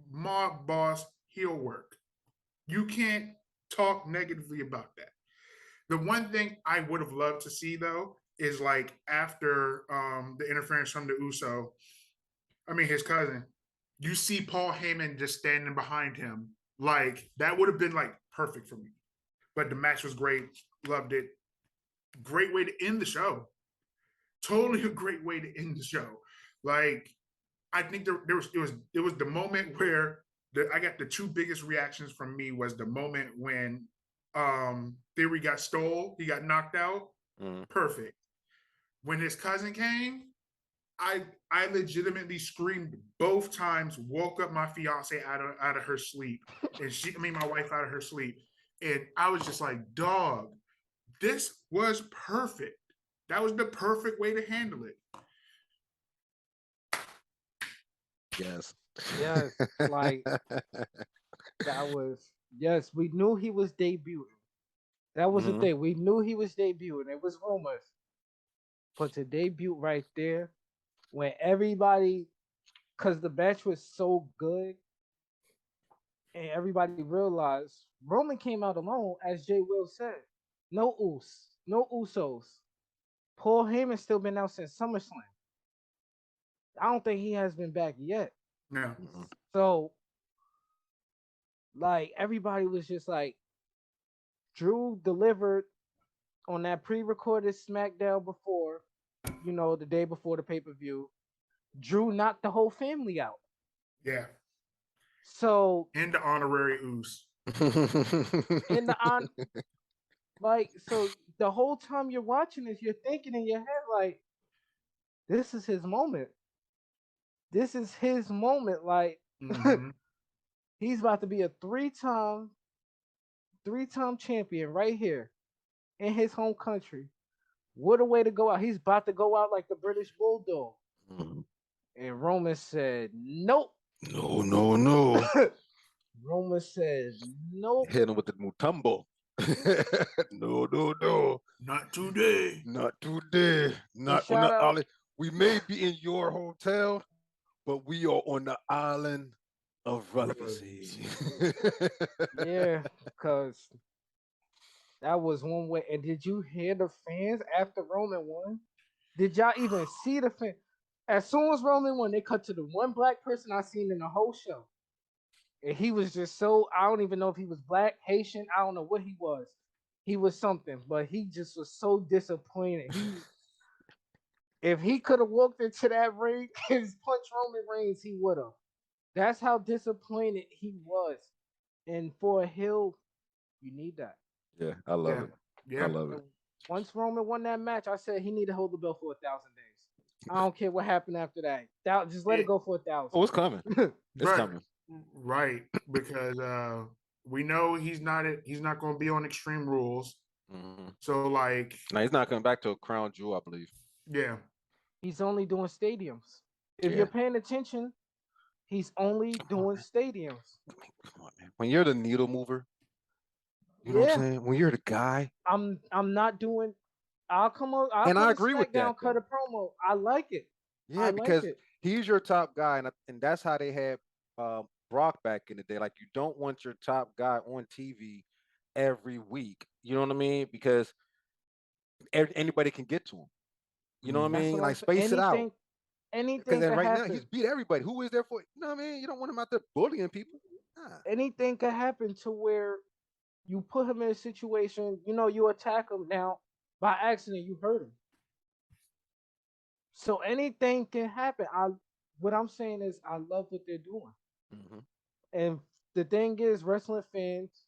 mob boss heel work. You can't talk negatively about that. The one thing I would have loved to see though is like after the interference from the Uso, his cousin, you see Paul Heyman just standing behind him. Like that would have been like perfect for me. But the match was great. Loved it. Great way to end the show. Totally a great way to end the show. Like I think there was the moment where I got the two biggest reactions from me was the moment when Theory got stole, he got knocked out. Perfect. When his cousin came, I legitimately screamed both times, woke up my fiance out of her sleep, and my wife out of her sleep, and I was just like, dog, this was perfect. That was the perfect way to handle it. Yes. Yes, like that was yes. We knew he was debuting. That was the Mhm. thing. We knew he was debuting. It was rumors, but to debut right there, when everybody, because the match was so good, and everybody realized Roman came out alone, as Jay Will said. No no Usos. Paul Heyman's still been out since SummerSlam. I don't think he has been back yet. No. Mhm. So Like everybody was just like, Drew delivered on that pre-recorded SmackDown before, the day before the pay-per-view. Drew knocked the whole family out. Yeah. So And the honorary ooze. in the on like so the whole time you're watching this, you're thinking in your head like, this is his moment. This is his moment. Like Mm-hmm. he's about to be a three-time champion right here in his home country. What a way to go out. He's about to go out like the British Bulldog. Mhm. And Roman said, nope. No, no, no. Roman said, nope. Hit him with the mutumbo. No, no, no. Not today. Not today. Not on shout the out- island. We may be in your hotel, but we are on the island of relevancy. Yeah, because that was one way. And did you hear the fans after Roman won? Did y'all even see the fan? As soon as Roman won, they cut to the one black person I seen in the whole show. And he was just so, I don't even know if he was black, Haitian, I don't know what he was. He was something, but he just was so disappointed. If he could have walked into that ring and punched Roman Reigns, he would have. That's how disappointed he was. And for a heel, you need that. Yeah, I love Yeah. it. Yeah. I love it. Once Roman won that match, I said he need to hold the belt for 1,000 days. I don't care what happened after that. Just let it go for 1,000. Oh, it's coming. It's Right. coming. Right. Because we know he's not going to be on Extreme Rules. Mhm. So like, Now he's not coming back to a crown jewel, I believe. yeah. He's only doing stadiums. If Yeah. you're paying attention, he's only doing stadiums. Come on, man. When you're the needle mover, you know what I'm saying? When you're the guy, I'm not doing. I'll come on. I'll And put I a agree with that, SmackDown, cut a promo. I like it. yeah, I like because it. he's your top guy, and that's how they had Brock back in the day. Like, you don't want your top guy on TV every week. You know what I mean? Because anybody can get to him. You know what I That's mean? what Like, I'm saying. space it out. Anything Because then could right now happen. he's beat everybody. Who is there for? You know what I mean? You don't want him out there bullying people. Nah. Anything could happen to where you put him in a situation. You attack him now by accident. You hurt him. So anything can happen. What I'm saying is, I love what they're doing. Mhm. And the thing is, wrestling fans,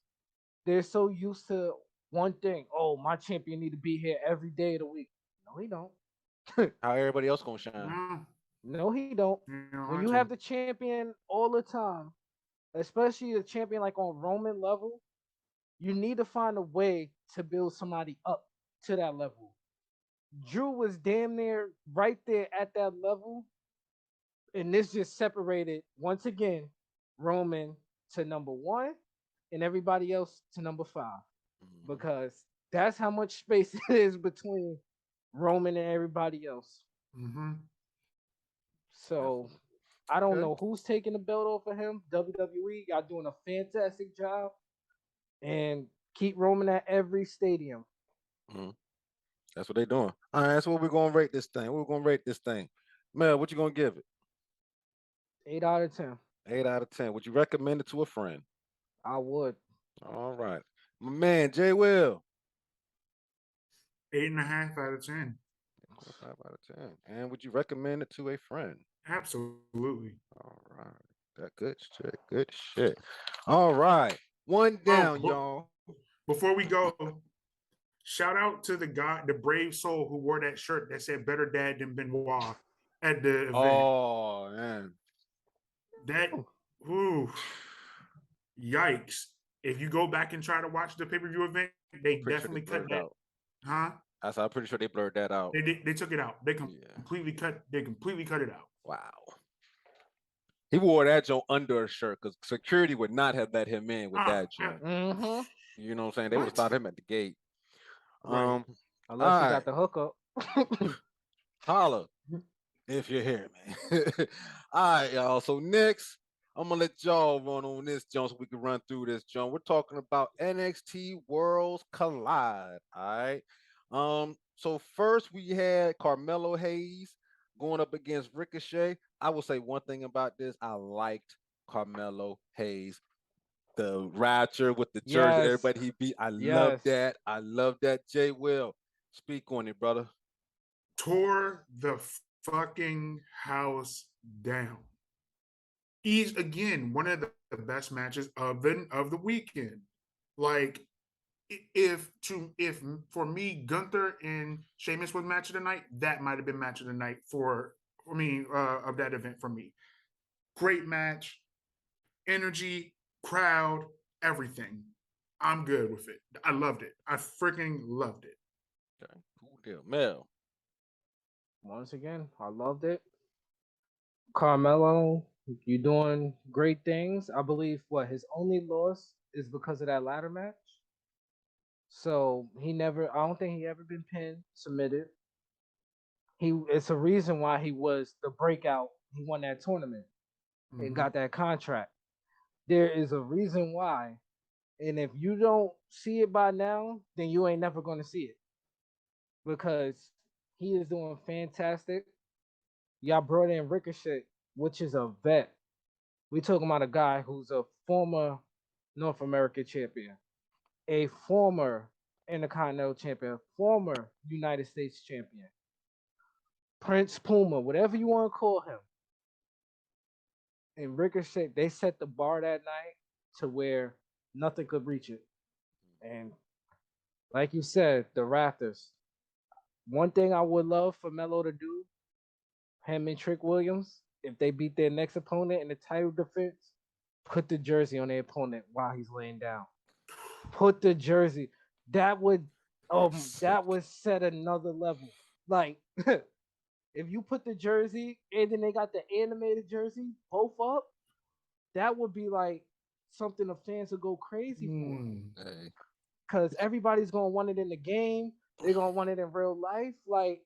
they're so used to one thing. Oh, my champion need to be here every day of the week. No, he don't. How everybody else gonna shine? Mm, No, he don't. you know, When I you do. have the champion all the time, especially the champion like on Roman level, you need to find a way to build somebody up to that level. Drew was damn near right there at that level, and this just separated once again Roman to number one and everybody else to number five, Mhm. because that's how much space it is between Roman and everybody else. Mm-hmm. So I don't Okay. know who's taking the belt off of him. WWE, y'all doing a fantastic job, and keep Roman at every stadium. Mhm. That's what they're doing. All right, that's what we're gonna rate this thing. We're gonna rate this thing. Mel, what you gonna give it? 8 out of 10. 8 out of 10. Would you recommend it to a friend? I would. All right, my man Jay Will. 8.5 out of 10. 5 out of 10. And would you recommend it to a friend? Absolutely. All right, that good shit. Good shit. All right, one down, y'all. Before we go, shout out to the guy, the brave soul who wore that shirt that said "Better Dad Than Benoit" at the event. Oh man, That, ooh, yikes! If you go back and try to watch the pay-per-view event, they pretty sure definitely they cut blurred that. out. Huh? I'm pretty sure they blurred that out. They took it out. They Yeah. completely cut. They completely cut it out. Wow. He wore that joint under a shirt because security would not have let him in with that joint. Mm-hmm. You know what I'm saying? They would have What? stopped him at the gate. Right. Unless he Alright. got the hookup. Holla if you're here, man. All right, y'all. So next, I'm gonna let y'all run on this joint so we can run through this joint. We're talking about NXT Worlds Collide. All right. So first we had Carmelo Hayes going up against Ricochet. I will say one thing about this. I liked Carmelo Hayes the rapture with the jersey, Yes. everybody he beat. I love Yes. that. I love that. Jay Will, speak on it, brother. Tore the fucking house down. He's again one of the best matches of the weekend. Like if for me Gunther and Sheamus was match of the night, that might have been match of the night for me of that event for me. Great match, energy, crowd, everything. I'm good with it. I loved it. I freaking loved it. Okay, cool deal. Mel. Once again, I loved it. Carmelo, you doing great things. I believe what his only loss is because of that ladder match. So I don't think he ever been pinned, submitted. It's a reason why he was the breakout. He won that tournament and got that contract. There is a reason why. And if you don't see it by now, then you ain't never going to see it. Because he is doing fantastic. Y'all brought in Ricochet, which is a vet. We talking about a guy who's a former North American champion, a former Intercontinental champion, former United States champion, Prince Puma, whatever you want to call him. And Ricochet, they set the bar that night to where nothing could reach it. And like you said, the Raptors. One thing I would love for Melo to do, him and Trick Williams, if they beat their next opponent in the title defense, put the jersey on their opponent while he's laying down. Put the jersey. That would set another level. Like if you put the jersey and then they got the animated jersey both up, that would be like something the fans would go crazy for. Hey. Because everybody's gonna want it in the game. They're gonna want it in real life. Like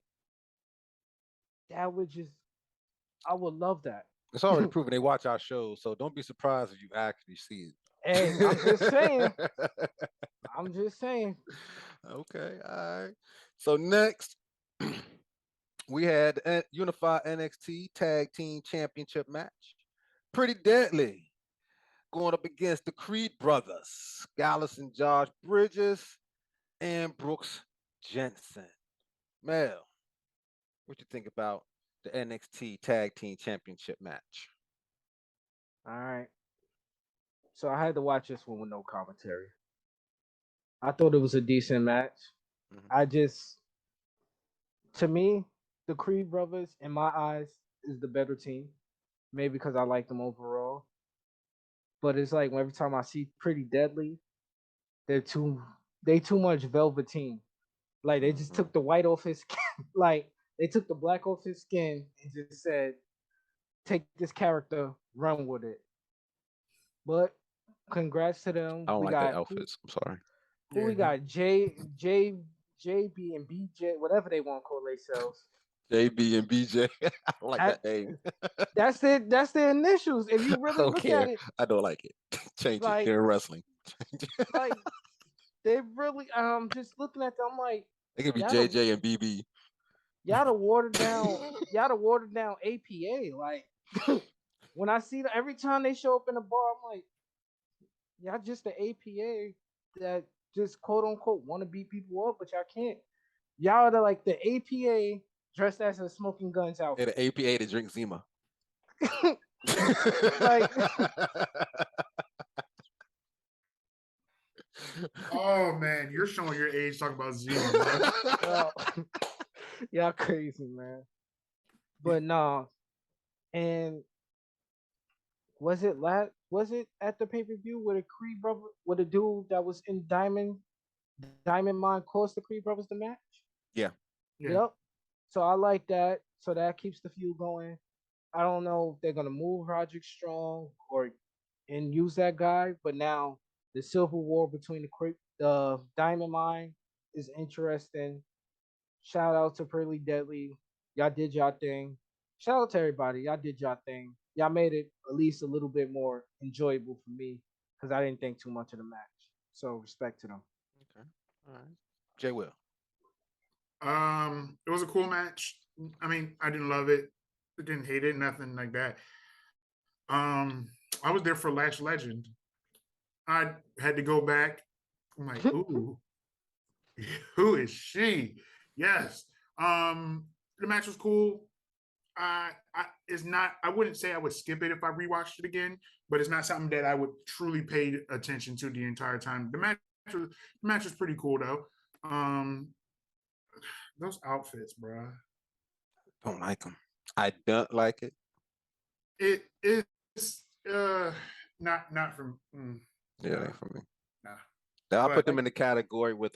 that would I would love that. It's already proven they watch our shows, so don't be surprised if you actually see it. Hey, I'm just saying. I'm just saying. Okay, all right. So next, we had the Unified NXT Tag Team Championship match. Pretty deadly. Going up against the Creed brothers, Gallus and Josh Bridges, and Brooks Jensen. Mel, what you think about the NXT Tag Team Championship match? All right. So I had to watch this one with no commentary. I thought it was a decent match. To me, the Creed brothers, in my eyes, is the better team. Maybe because I like them overall. But it's like every time I see Pretty Deadly, they too much velveteen. Like they just took the white off his skin. Like they took the black off his skin and just said, take this character, run with it. But congrats to them. I don't like their outfits. I'm sorry. Who we got? JB and BJ, whatever they want to call themselves. JB and BJ. I don't like that name. That's their initials. If you really look at it, I don't like it. Change it. They're wrestling. Like they really just looking at them, I'm like, it could be JJ and BB. Y'all the watered down APA. Like when I see every time they show up in the bar, I'm like, y'all just the APA that just quote unquote want to beat people up, but y'all can't. Y'all are like the APA dressed as a smoking guns outfit. Yeah, the APA to drink Zima. Like, oh man, you're showing your age talking about Zima. Y'all crazy, man. But nah, and was it at the pay-per-view with a Creed brother, with a dude that was in Diamond Mine cost the Creed brothers the match? Yeah. Yep. So I like that. So that keeps the feud going. I don't know if they're gonna move Roderick Strong and use that guy, but now the Civil War between the Diamond Mine is interesting. Shout out to Pretty Deadly. Y'all did y'all thing. Shout out to everybody. Y'all did y'all thing. Y'all made it at least a little bit more enjoyable for me because I didn't think too much of the match. So respect to them. Okay. All right. Jay Will. It was a cool match. I mean, I didn't love it. I didn't hate it, nothing like that. I was there for Lash Legend. I had to go back. I'm like, ooh, who is she? Yes. The match was cool. It's not. I wouldn't say I would skip it if I rewatched it again, but it's not something that I would truly pay attention to the entire time. The match was pretty cool though. Um, those outfits, bro. Don't like them. I don't like it. It's not from Yeah, it nah, ain't for me. nah. I'll But put them in the category with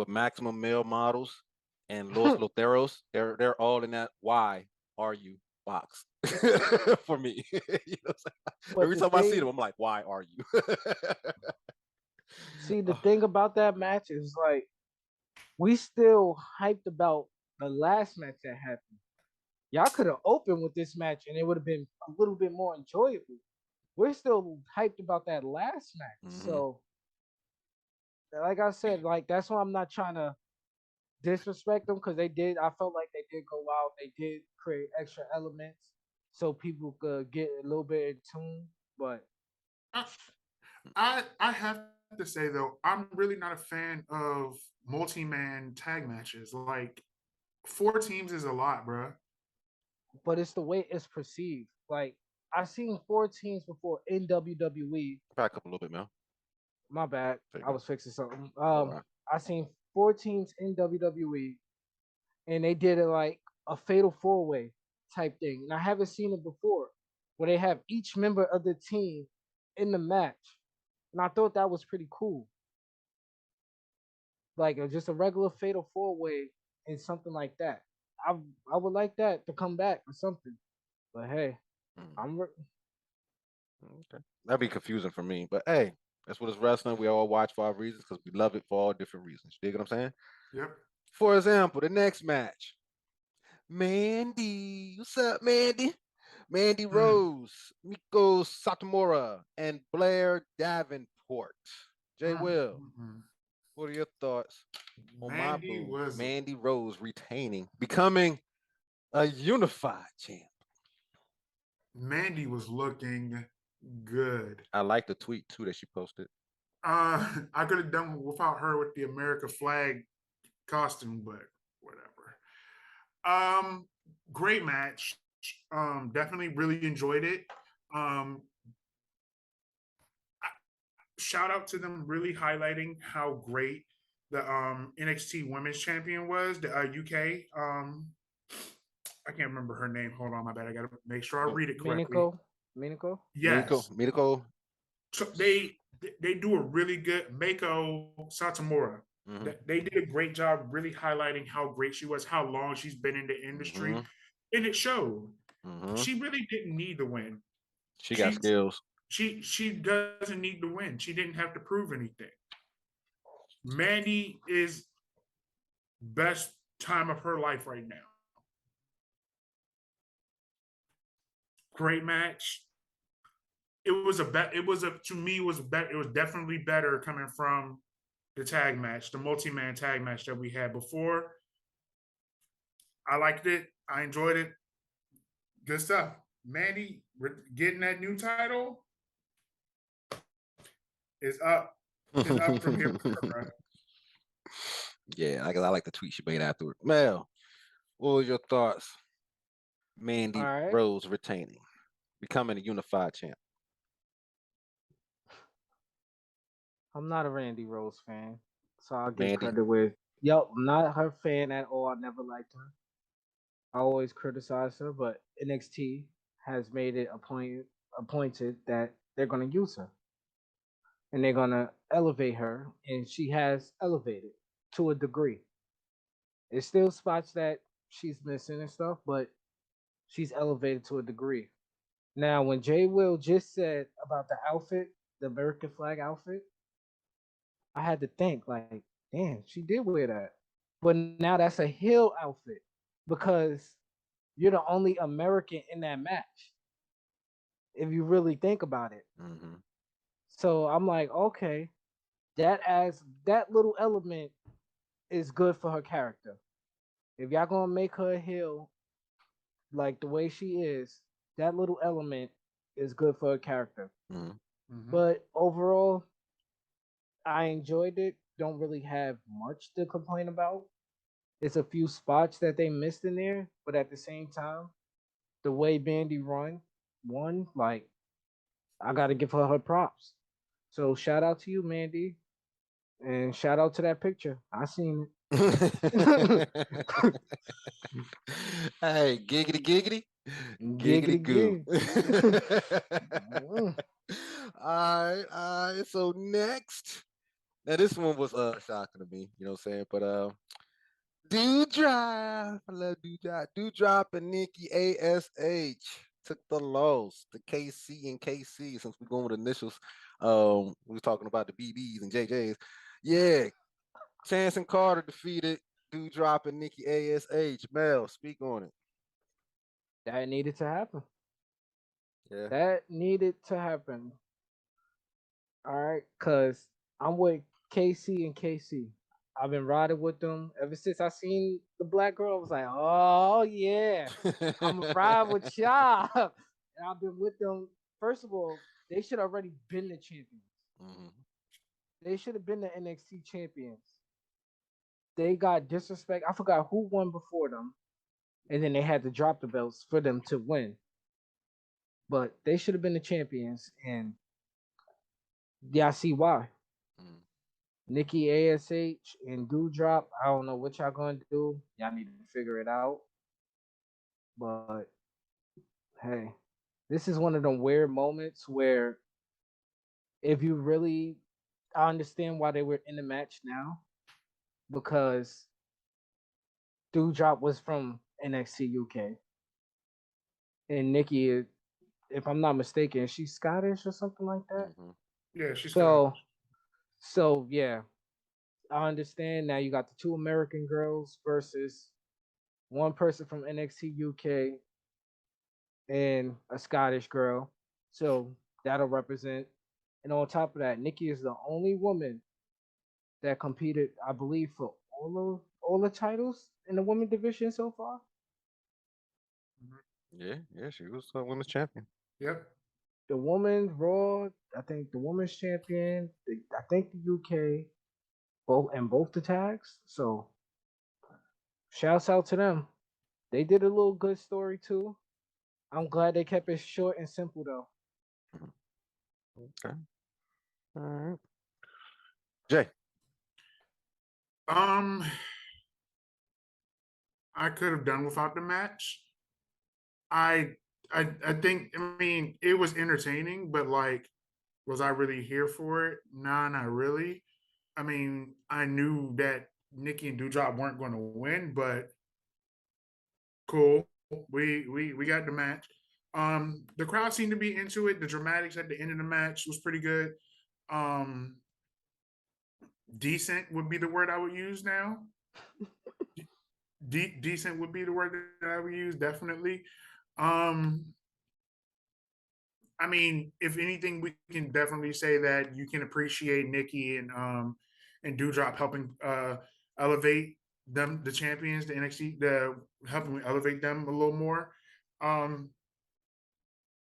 maximum male models and Los Loteros. They're all in that why are you box for me. You know what I'm saying? But Every the time I see thing, them, I'm like, why are you? see, the Oh, thing about that match is like we still hyped about the last match that happened. Y'all could have opened with this match and it would have been a little bit more enjoyable. We're still hyped about that last match. mhm. So, like I said, like that's why I'm not trying to disrespect them because they did. I felt like they did go out. They did create extra elements so people could get a little bit in tune. But I, I have to say though, I'm really not a fan of multi-man tag matches. Like 4 teams is a lot, bro. it's the way it's perceived. Like I seen 4 teams before in WWE. Back up a little bit, man. My bad. There you I go. was fixing something. All right. I seen 4 teams in WWE, and they did it like a fatal 4-way type thing. And I haven't seen it before, where they have each member of the team in the match, and I thought that was pretty cool. Like just a regular fatal 4-way and something like that. I I would like that to come back or something. But hey, Mm, I'm okay. That'd be confusing for me, but hey, that's what it's wrestling. We all watch for our reasons because we love it for all different reasons. You dig what I'm saying? Yep. For example, the next match, Mandy. What's up, Mandy? Mandy Mm, Rose, Miko Satomura, and Blair Davenport. Jay Will, mm. what are your thoughts on my Mandy boo, was Mandy Rose, retaining, becoming a unified champ? Mandy was looking good. I like the tweet too that she posted. I could have done without her with the America flag costume, but whatever. Um, Great match. Definitely really enjoyed it. Um, Shout out to them really highlighting how great the NXT Women's Champion was, the UK. I can't remember her name. Hold on, my bad. I gotta make sure I read it correctly. Miniko. Miniko. Miniko, Yes. Miniko. So they do a really good Mako Satomura. Mm-hmm, They did a great job really highlighting how great she was, how long she's been in the industry, mm-hmm, and it showed. mm-hmm. She really didn't need the win. She got She skills. she doesn't need to win. She didn't have to prove anything. Mandy is best time of her life right now. Great match. It was a to me it was better. It was definitely better coming from the tag match, the multi-man tag match that we had before. I liked it. I enjoyed it. Good stuff. Mandy getting that new title is up. Is up from here, bro. Yeah, I like the tweet she made afterward. Mel, what was your thoughts? All Mandy right. Rose retaining, becoming a unified champ. I'm not a Randy Rose fan, so I'll give Mandy. credit with. Yup, I'm not her fan at all. I never liked her. I always criticize her, but NXT has made it appointed that they're gonna use her and they're gonna elevate her, and she has elevated to a degree. There's still spots that she's missing and stuff, but she's elevated to a degree. Now, when Jay Will just said about the outfit, the American flag outfit, I had to think like, damn, she did wear that. But now that's a heel outfit because you're the only American in that match. If you really think about it. Mm-hmm. So I'm like, okay, that little element is good for her character. If y'all gonna make her a heel like the way she is, that little element is good for her character. Mm-hmm. Mhm. But overall, I enjoyed it. Don't really have much to complain about. It's a few spots that they missed in there, but at the same time, the way Bandy won, like I gotta give her props. So shout out to you, Mandy, and shout out to that picture. I seen it. Hey, giggity giggity, giggity Giggity goo. gig. Mm. All right. So next, now this one was shocking to me, you know what I'm saying? But Dewdrop, I love Dewdrop. Dewdrop and Nikki ASH took the loss to KC and KC. Since we're going with initials, we were talking about the BBs and JJs. Yeah, Chance and Carter defeated Dewdrop and Nikki ASH. Mel, speak on it. That needed to happen. Yeah. That needed to happen. All right, cause I'm with KC and KC. I've been riding with them ever since I seen the black girl. I was like, oh yeah, I'm gonna ride with y'all. And I've been with them. First of all, they should already been the champions. Mhm. They should have been the NXT champions. They got disrespect. I forgot who won before them, and then they had to drop the belts for them to win. But they should have been the champions, and yeah, I see why. Mhm. Nikki ASH and Dewdrop. I don't know what y'all gonna do. Y'all need to figure it out. But hey, this is one of them weird moments where if you really, I understand why they were in the match now because Dewdrop was from NXT UK and Nikki, if I'm not mistaken, she's Scottish or something like that. Mhm. Yeah, she's Scottish. So, so yeah, I understand now. You got the two American girls versus one person from NXT UK and a Scottish girl. So that'll represent. And on top of that, Nikki is the only woman that competed, I believe, for all the titles in the women division so far. Mhm. Yeah. She was women's champion. Yep. The women's Raw, I think the women's champion, I think the UK, both the tags. So shouts out to them. They did a little good story too. I'm glad they kept it short and simple though. Mhm. Okay. All right. Jay. Um, I could have done without the match. I I think I mean it was entertaining, but like, was I really here for it? Nah, not really. I mean, I knew that Nikki and Dewdrop weren't going to win, but cool. We got the match. The crowd seemed to be into it. The dramatics at the end of the match was pretty good. Um, Decent would be the word I would use now. Decent would be the word that I would use, definitely. Um, I mean, if anything, we can definitely say that you can appreciate Nikki and Dewdrop helping elevate them, the champions, the NXT, the helping elevate them a little more. Um,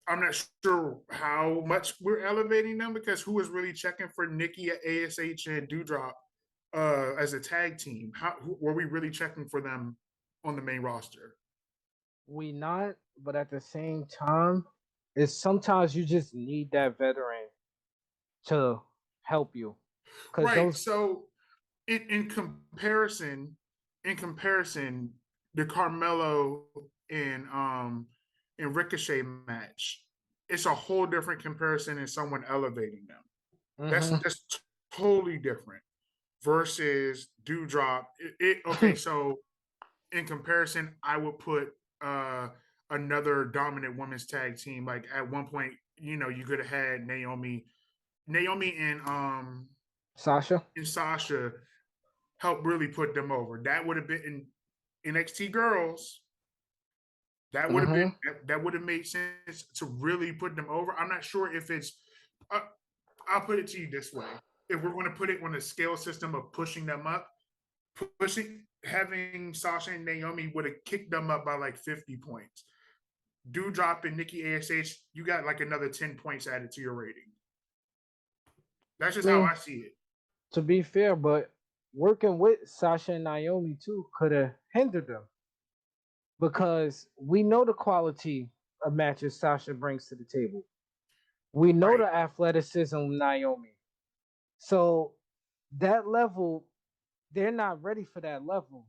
I'm not sure how much we're elevating them because who is really checking for Nikki at ASH and Dewdrop as a tag team? Were we really checking for them on the main roster? We not, but at the same time, it's sometimes you just need that veteran to help you. Cause Right. those So in comparison, in comparison, the Carmelo and Ricochet match, it's a whole different comparison in someone elevating them. hmm That's totally different versus Dewdrop. Okay, so in comparison, I would put uh another dominant women's tag team. Like at one point, you could have had Naomi Sasha. and Sasha help really put them over. That would have been in NXT girls. hmm That would have made sense to really put them over. I'm not sure if it's. Uh, I'll put it to you this way: if we're going to put it on a scale system of pushing them up, pushing having Sasha and Naomi would have kicked them up by like 50 points. Dewdrop and Nikki ASH, you got like another 10 points added to your rating. That's just I how mean, I see it. to be fair, but working with Sasha and Naomi too could have hindered them because we know the quality of matches Sasha brings to the table. We know Right. the athleticism of Naomi. So that level, they're not ready for that level.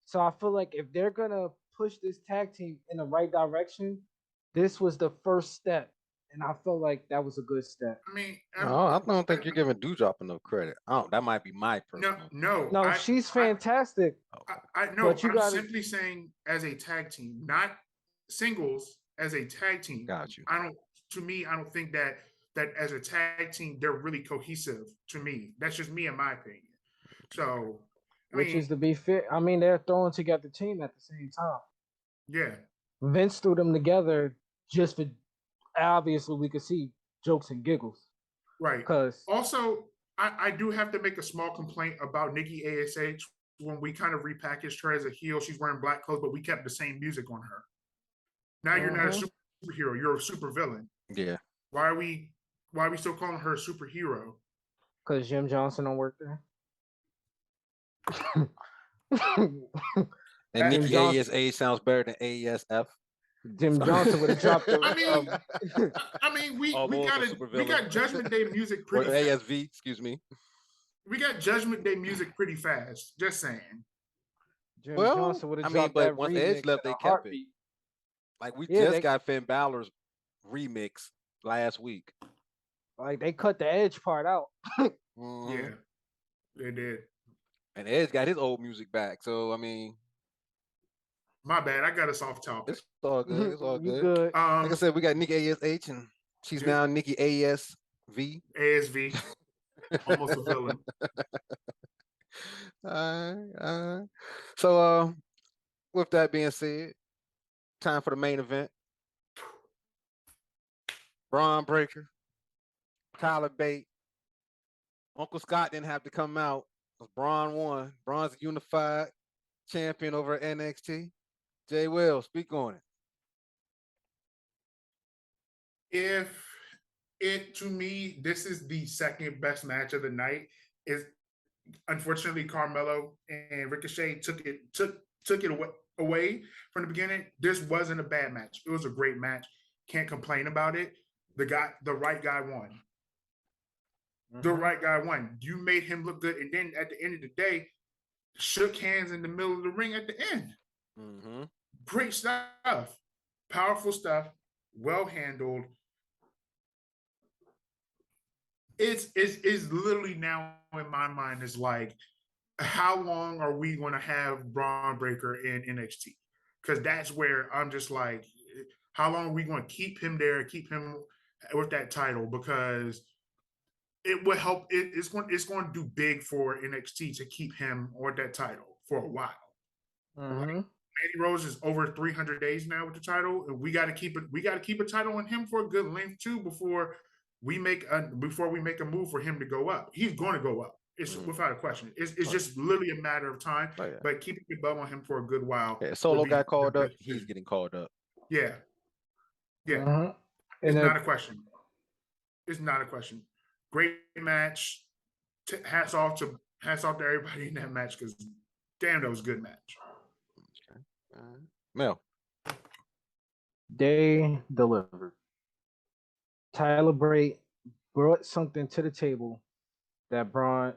So I feel like if they're gonna push this tag team in the right direction, this was the first step. And I feel like that was a good step. I mean, No, I don't think you're giving Dewdrop enough credit. Oh, that might be my no, personal. no. No, she's fantastic. I no. But you I'm gotta simply saying as a tag team, not singles. As a tag team, Got you. I don't. To me, I don't think that as a tag team they're really cohesive. To me, that's just me in my opinion. So, I which mean, is to be fair. I mean, they're throwing together team at the same time. yeah, Vince threw them together just for obviously we could see jokes and giggles. right. Cause Also, I do have to make a small complaint about Nikki ASH when we kind of repackaged her as a heel. She's wearing black clothes, but we kept the same music on her. Now you're not a superhero; you're a super villain. Yeah. Why are we still calling her a superhero? Cause Jim Johnson don't work there. And Jim Nikki Johnson, ASA sounds better than ASF. Jim Johnson would have dropped the. I mean, I mean, we Almost got a super we got villain. Judgment Day music Or pretty fast. ASV, excuse me. We got Judgment Day music pretty fast. Just saying. Jim Well, Johnson would I have mean, dropped but that once remix Edge left, in they a kept it. heartbeat. Like we Yeah, just they got Finn Balor's remix last week. like they cut the Edge part out. Mhm. Yeah, they did. And Edge got his old music back. So I mean, My bad. I got us off topic. it's all good. It's all You good. good? Like I said, we got Nikki ASH and she's Yeah. now Nikki ASV. ASV, almost a villain. So with that being said, time for the main event. Braun Breaker, Tyler Bate. Uncle Scott didn't have to come out. 'Cause Braun won. Braun's a unified champion over at NXT. Jay Will, speak on it. If it to me, this is the second best match of the night. Is unfortunately Carmelo and Ricochet took it away from the beginning. This wasn't a bad match. It was a great match. Can't complain about it. The right guy won. The right guy won. You made him look good, and then at the end of the day, shook hands in the middle of the ring at the end. Mm-hmm. Great stuff, powerful stuff, well handled. It's literally now in my mind is like, how long are we going to have Braun Breaker in NXT? Because that's where I'm just like, how long are we going to keep him there, keep him with that title? Because it will help. It's going to do big for NXT to keep him on that title for a while. Mandy Rose is over 300 days now with the title, and we got to keep it. We got to keep a title on him for a good length too before we make a move for him to go up. He's going to go up. It's without a question. It's just literally a matter of time. Oh, yeah. But keeping the belt on him for a good while. Yeah, Solo would be got called the up. best He's decision. getting called up. Yeah. Yeah. And It's not a question. It's not a question. Great match. Hats off to everybody in that match because damn, that was a good match. Okay. Mel. They delivered. Tyler Bate brought something to the table that Braun,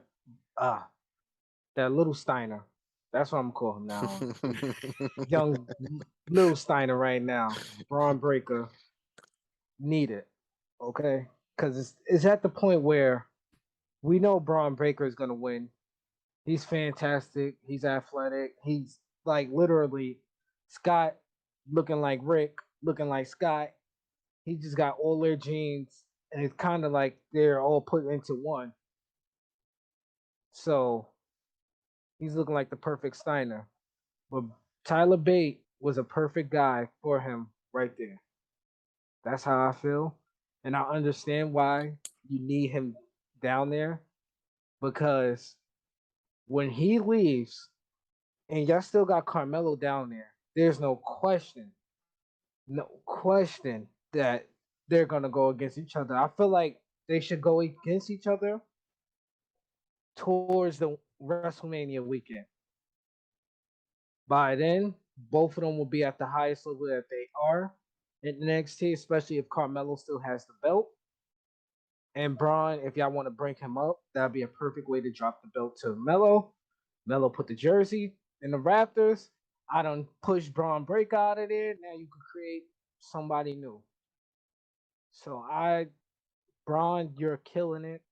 that little Steiner. That's what I'm calling him now. Young little Steiner right now. Braun Breaker needed. Okay? Because it's at the point where we know Braun Breaker is going to win. He's fantastic. He's athletic. He's like literally Scott looking like Rick, looking like Scott. He just got all their genes, and it's kind of like they're all put into one. So he's looking like the perfect Steiner. But Tyler Bate was a perfect guy for him right there. That's how I feel. And I understand why you need him down there because when he leaves and y'all still got Carmelo down there, there's no question that they're going to go against each other. I feel like they should go against each other towards the WrestleMania weekend. By then, both of them will be at the highest level that they are in NXT, especially if Carmelo still has the belt. And Braun, if y'all want to bring him up, that'd be a perfect way to drop the belt to Melo. Melo put the jersey in the rafters. I done pushed Braun Break out of there. Now you can create somebody new. So Braun, you're killing it.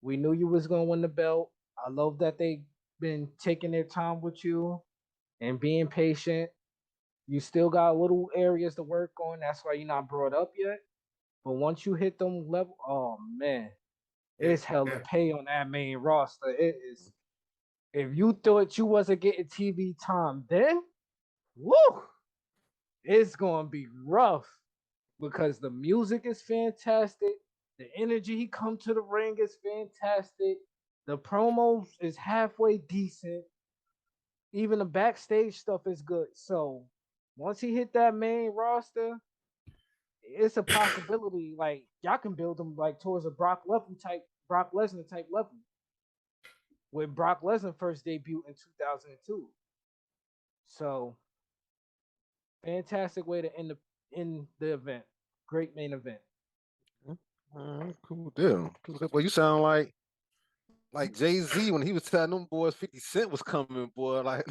We knew you was gonna win the belt. I love that they been taking their time with you and being patient. You still got little areas to work on. That's why you're not brought up yet. But once you hit them level, oh man, it's hell to Yeah. pay on that main roster. It is. If you thought you wasn't getting TV time, then woo, it's gonna be rough because the music is fantastic. The energy he come to the ring is fantastic. The promos is halfway decent. Even the backstage stuff is good. So once he hit that main roster, it's a possibility. Like y'all can build him like towards a Brock Lesnar type level. When Brock Lesnar first debuted in 2002. So fantastic way to end the event. Great main event. All right, cool deal. Well, you sound like Jay-Z when he was telling them boys 50 Cent was coming, boy. Like,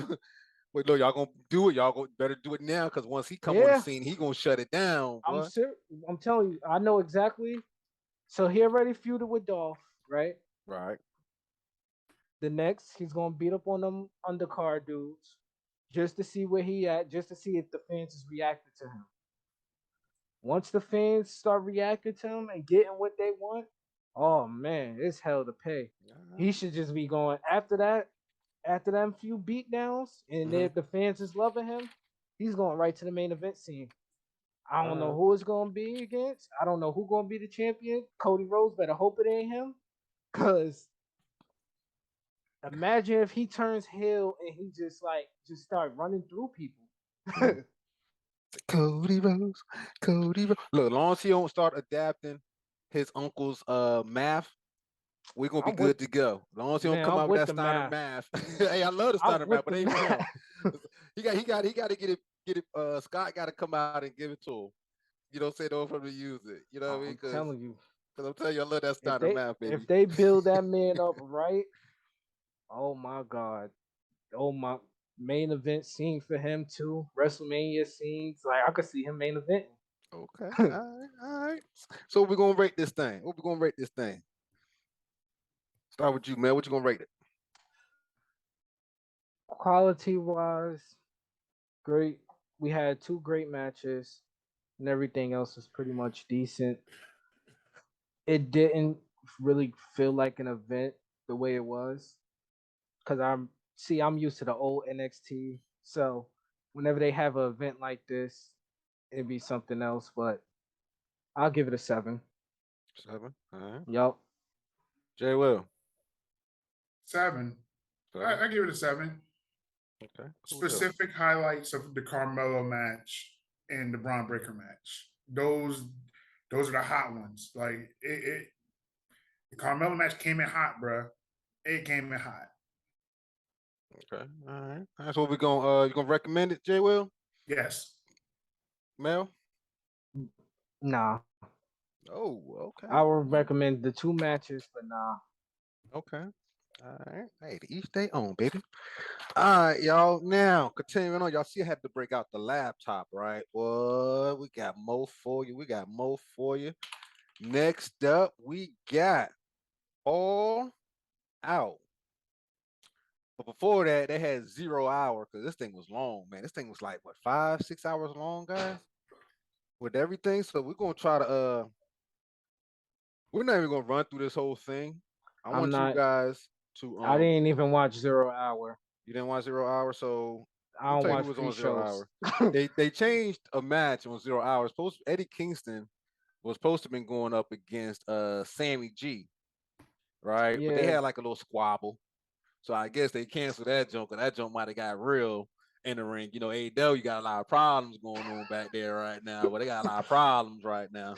wait, no, y'all gonna do it. Y'all gonna better do it now because once he come on the Yeah, scene, he gonna shut it down, I'm boy. ser- I'm telling you, I know exactly. So he already feuded with Dolph, right? Right. The next, he's gonna beat up on them undercard dudes just to see where he at, just to see if the fans is reacting to him. Once the fans start reacting to him and getting what they want, oh man, it's hell to pay. He should just be going after that. After them few beatdowns, and Mhm. if the fans is loving him, he's going right to the main event scene. I don't know Alright. who it's gonna be against. I don't know who gonna be the champion. Cody Rhodes better hope it ain't him, cause imagine if he turns heel and he just start running through people. Mhm. Cody Rose, Cody Rose. Look, as long as he don't start adapting his uncle's math, we're gonna be I'm with good to go. As long as he don't man. come I'm out with with that the Steiner math. math. Hey, I love the I'm Steiner math, with but the it ain't for him. math. He got to get it. Scott got to come out and give it to him. You don't say no for him to use it. You know what I mean? I'm telling you, Because I'm telling you, I love that if Steiner they math, baby. if they build that man up right, oh my god, oh my main event scene for him too. WrestleMania scenes, like I could see him main event. Okay. All right. So we're gonna rate this thing. What we gonna rate this thing? Start with you, man. What you gonna rate it? Quality wise, great. We had two great matches, and everything else was pretty much decent. It didn't really feel like an event the way it was, because I'm used to the old NXT, so whenever they have an event like this, it'd be something else. But I'll give it a 7. 7. All right. Yup. Jay Will. 7. 7. I give it a 7. Okay. Cool deal. Specific highlights of the Carmelo match and the Braun Breaker match. Those are the hot ones. Like the Carmelo match came in hot, bruh. It came in hot. Okay. All right. That's what we're gonna you gonna recommend it, Jay Will? Yes. Mel? Nah, Oh, okay. I would recommend the two matches, but nah. Okay. All right. Hey, to each their own, baby. All right, y'all. Now, continuing on, y'all see I had to break out the laptop, right? Well, we got more for you. Next up, we got All Out. But before that, they had 0 hour because this thing was long, man. This thing was like what 5, 6 hours long, guys, with everything. So we're gonna try to we're not even gonna run through this whole thing. I I'm want you not. guys to I didn't even watch 0 hour. you didn't watch 0 hour, so I I'm gonna don't tell you who watch was on zero pre-shows. hour. They changed a match on 0 hour. Eddie Kingston was supposed to been going up against Sammy G, right? But they Yeah, had like a little squabble. So I guess they canceled that junk, and that junk might have got real in the ring. You know, AEW got a lot of problems going on back there right now, but they got a lot of problems right now.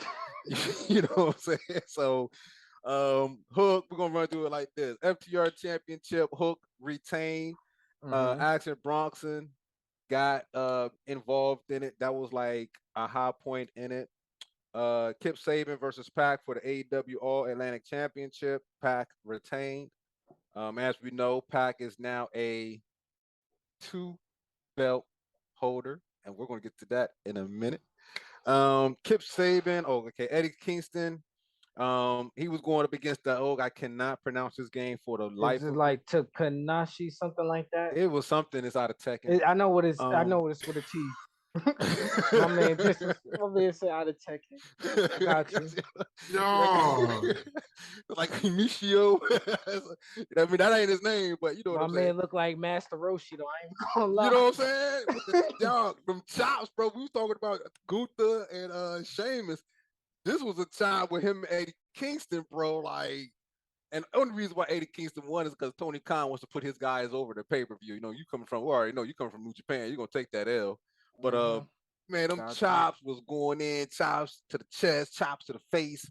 You know what I'm saying? So Hook, we're gonna run through it like this. FTR championship, Hook retained. Mhm. Action Bronson got involved in it. That was like a high point in it. Kip Sabian versus Pac for the AEW All Atlantic Championship. Pac retained. As we know, Pac is now a 2 belt holder, and we're going to get to that in a minute. Kip Sabian, oh, okay, Eddie Kingston. He was going up against the I cannot pronounce his game for the life Is it of me. like Takanashi, something like that? It was something that's out of Tekken. I know what it's. I Um, know what it's with a T. My man, my man said out of Tekken. I got you. No. Like Michio. I mean, that ain't his name, but you know what My I'm saying. man looked like Master Roshi though. I ain't gonna lie. You know what I'm saying? With the dog, them chops, bro. We was talking about Gunther and Sheamus. This was a time with him and Eddie Kingston, bro. Like, and the only reason why Eddie Kingston won is because Tony Khan wants to put his guys over the pay-per-view. You know, you coming from, well, already know you coming from New Japan, you're gonna take that L. But Mhm. man, them Gotcha. chops was going in, chops to the chest, chops to the face,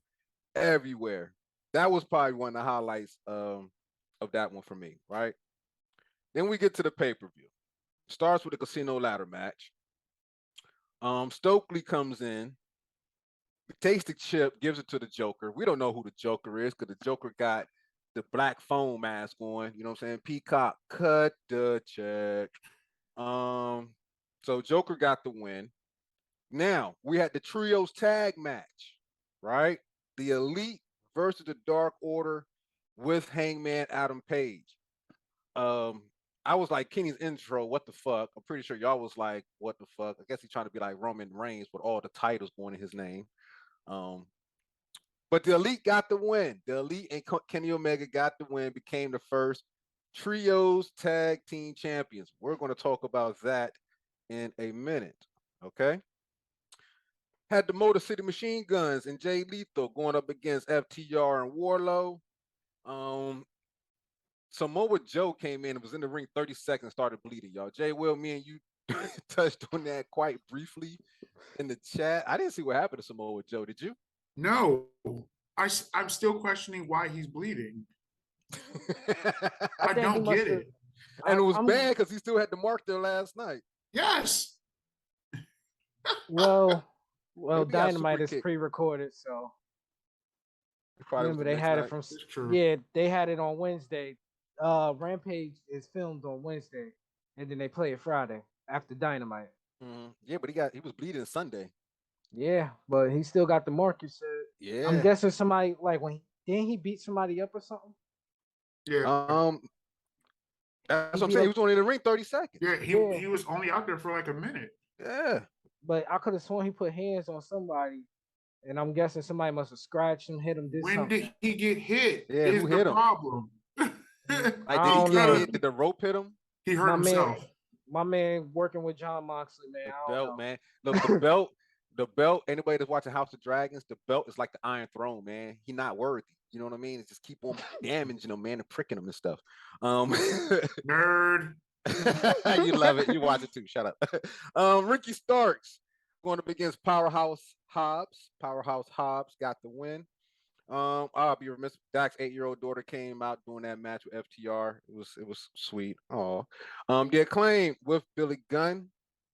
everywhere. That was probably one of the highlights of that one for me, right? Then we get to the pay-per-view. Starts with a casino ladder match. Stokely comes in, takes the chip, gives it to the Joker. We don't know who the Joker is because the Joker got the black foam mask on. You know what I'm saying? Peacock, cut the check. So Joker got the win. Now we had the trios tag match, right? The Elite versus the Dark Order with Hangman Adam Page. I was like Kenny's intro, what the fuck? I'm pretty sure y'all was like, what the fuck? I guess he's trying to be like Roman Reigns with all the titles going in his name. Um, but the Elite got the win. The Elite and Kenny Omega got the win, became the first trios tag team champions. We're going to talk about that in a minute. Okay. Had the Motor City Machine Guns and Jay Lethal going up against FTR and Warlow. Samoa Joe came in and was in the ring 30 seconds, started bleeding, y'all. Jay Will, me and you touched on that quite briefly in the chat. I didn't see what happened to Samoa Joe. Did you? No. I'm still questioning why he's bleeding. I think he don't must get have. it. And it was I'm- bad because he still had to mark there last night. Yes. Well, Maybe he got super Dynamite is kicked. pre-recorded, so It probably remember was the they next had it night. from. It's true. Yeah, they had it on Wednesday. Rampage is filmed on Wednesday, and then they play it Friday after Dynamite. Yeah, but he was bleeding Sunday. Yeah, but he still got the mark. You said. Yeah. I'm guessing somebody like didn't he beat somebody up or something? Yeah. That's He what I'm beat saying. He up- was only in the ring 30 seconds. Yeah, Yeah. he was only out there for like a minute. Yeah. But I could have sworn he put hands on somebody, and I'm guessing somebody must have scratched him, hit him, did When something. did he get hit? Yeah, Is who the hit him? problem. Like, I did he don't get know. hit? Did the rope hit him? He hurt himself. My man working with John Moxley, man. The I don't belt, know. man. Look, the belt, anybody that's watching House of Dragons, the belt is like the Iron Throne, man. He not worthy. You know what I mean? It's just keep on damaging him, man, and pricking him and stuff. Nerd. You love it. You watch it too. Shut up. Ricky Starks going up against Powerhouse Hobbs. Powerhouse Hobbs got the win. I'll be remiss. Dak's 8-year-old daughter came out doing that match with FTR. It was sweet. Oh, the Acclaim with Billy Gunn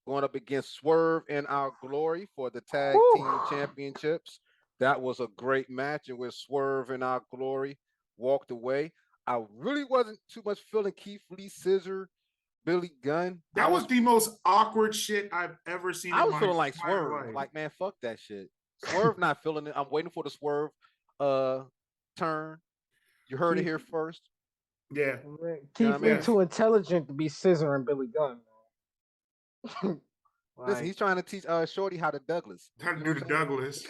going up against Swerve and Our Glory for the tag team championships. That was a great match, and where Swerve and Our Glory walked away. I really wasn't too much feeling Keith Lee Scissor, Billy Gunn. That was the most awkward shit I've ever seen. I was feeling like entire Swerve. life. Like, man, fuck that shit. Swerve not feeling it. I'm waiting for the Swerve turn. You heard it here first. Yeah. Keith Lee Yeah. too intelligent to be scissoring Billy Gunn. Man. Listen, he's trying to teach Shorty how to Douglas. How to do the Douglas.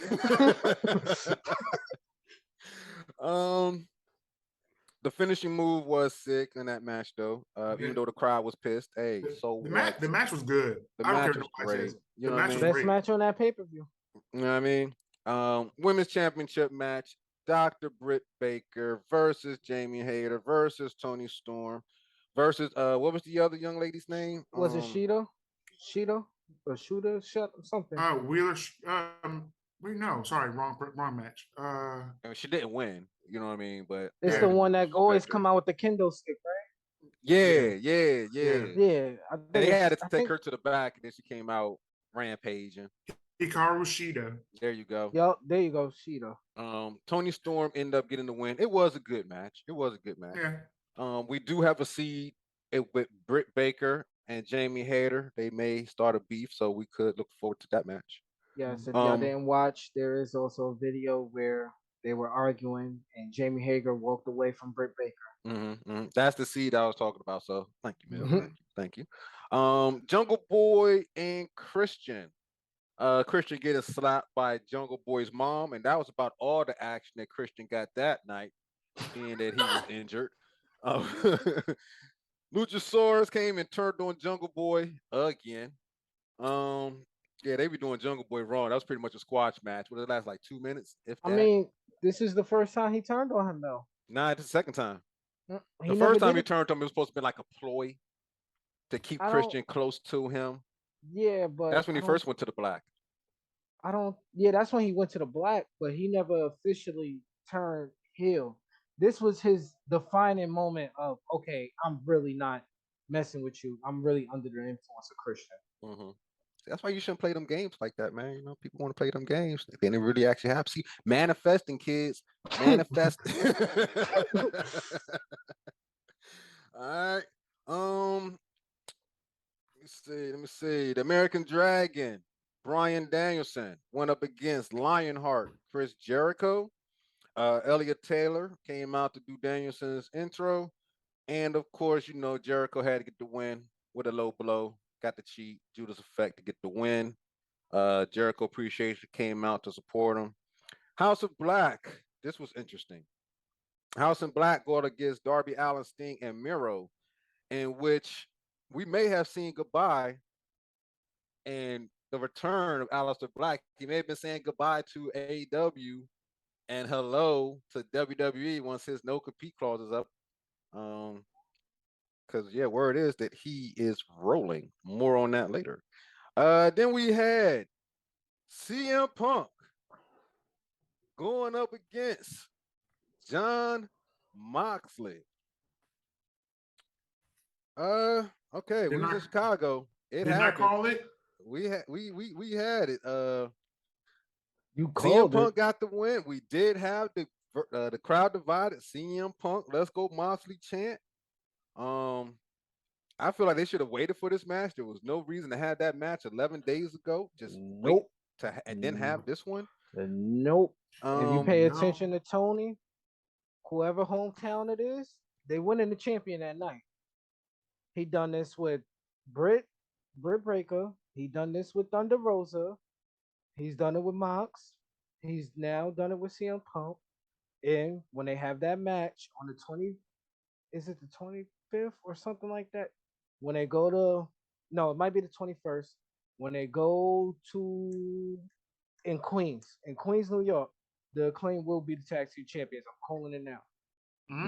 The finishing move was sick in that match, though. Even though the crowd was pissed. Hey, so the match was good. The I don't match care was what nobody great. says. You know The what I match mean? was Best great. match on that pay-per-view. You know what I mean? Women's championship match. Dr. Britt Baker versus Jamie Hayter versus Tony Storm versus what was the other young lady's name? Was it Sheeta? Sheeta? Or Shooter? Something. Wheeler. Wait, no, sorry, wrong match. She didn't win. You know what I mean? But It's Yeah. the one that always Respect her. come out with the kendo stick, right? Yeah. Yeah. Yeah, I And think they had it's. to I take think. her to the back, and then she came out rampaging. Hikaru Shida. There you go. Yup, there you go, Sheeta. Tony Storm ended up getting the win. It was a good match. Yeah. We do have a seed with Britt Baker and Jamie Hayter. They may start a beef, so we could look forward to that match. Yes, if y'all Um, didn't watch, there is also a video where they were arguing and Jamie Hager walked away from Britt Baker. That's the seed I was talking about. So thank you, Mill. Mhm. Thank you. Jungle Boy and Christian. Christian getting slapped by Jungle Boy's mom, and that was about all the action that Christian got that night, being that he was injured. Um, Luchasaurus came and turned on Jungle Boy again. Yeah, they be doing Jungle Boy wrong. That was pretty much a squash match. Would it last like 2 minutes, if I that? mean, this is the first time he turned on him, though. Nah, it's the second time. He The never first time did he it. turned on him, it was supposed to be like a ploy to keep I don't. Christian close to him. Yeah, but That's when I he don't. first went to the black. I don't. Yeah, that's when he went to the black, but he never officially turned heel. This was his defining moment of, okay, I'm really not messing with you. I'm really under the influence of Christian. hmm That's why you shouldn't play them games like that, man. You know, people want to play them games. They didn't really actually happen. See, manifesting, kids, manifest. All right. Let me see. The American Dragon, Brian Danielson, went up against Lionheart, Chris Jericho. Elliot Taylor came out to do Danielson's intro. And of course, you know, Jericho had to get the win with a low blow. Got the cheat, Judas Effect to get the win. Jericho Appreciation came out to support him. House of Black. This was interesting. House of Black going against Darby Allin, Sting, and Miro, in which we may have seen goodbye and the return of Aleister Black. He may have been saying goodbye to AEW and hello to WWE once his no compete clause is up. Because yeah, word is that he is rolling. More on that later. Then we had CM Punk going up against John Moxley. Okay, we was in Chicago. It Didn't I happened. call it? We had it. You CM called Punk it. got the win. We did have the crowd divided. CM Punk, let's go Moxley chant. I feel like they should have waited for this match. There was no reason to have that match 11 days ago. Just wait Nope. and then have this one. Nope. If you pay no. attention to Tony, whoever hometown it is, they winning the champion that night. He done this with Britt Breaker. He done this with Thunder Rosa. He's done it with Mox. He's now done it with CM Punk. And when they have that match on the 20, is it the 25th or something like that? When they go to, no, it might be the 21st. When they go to in Queens, New York, the Acclaim will be the tag team champions. I'm calling it now.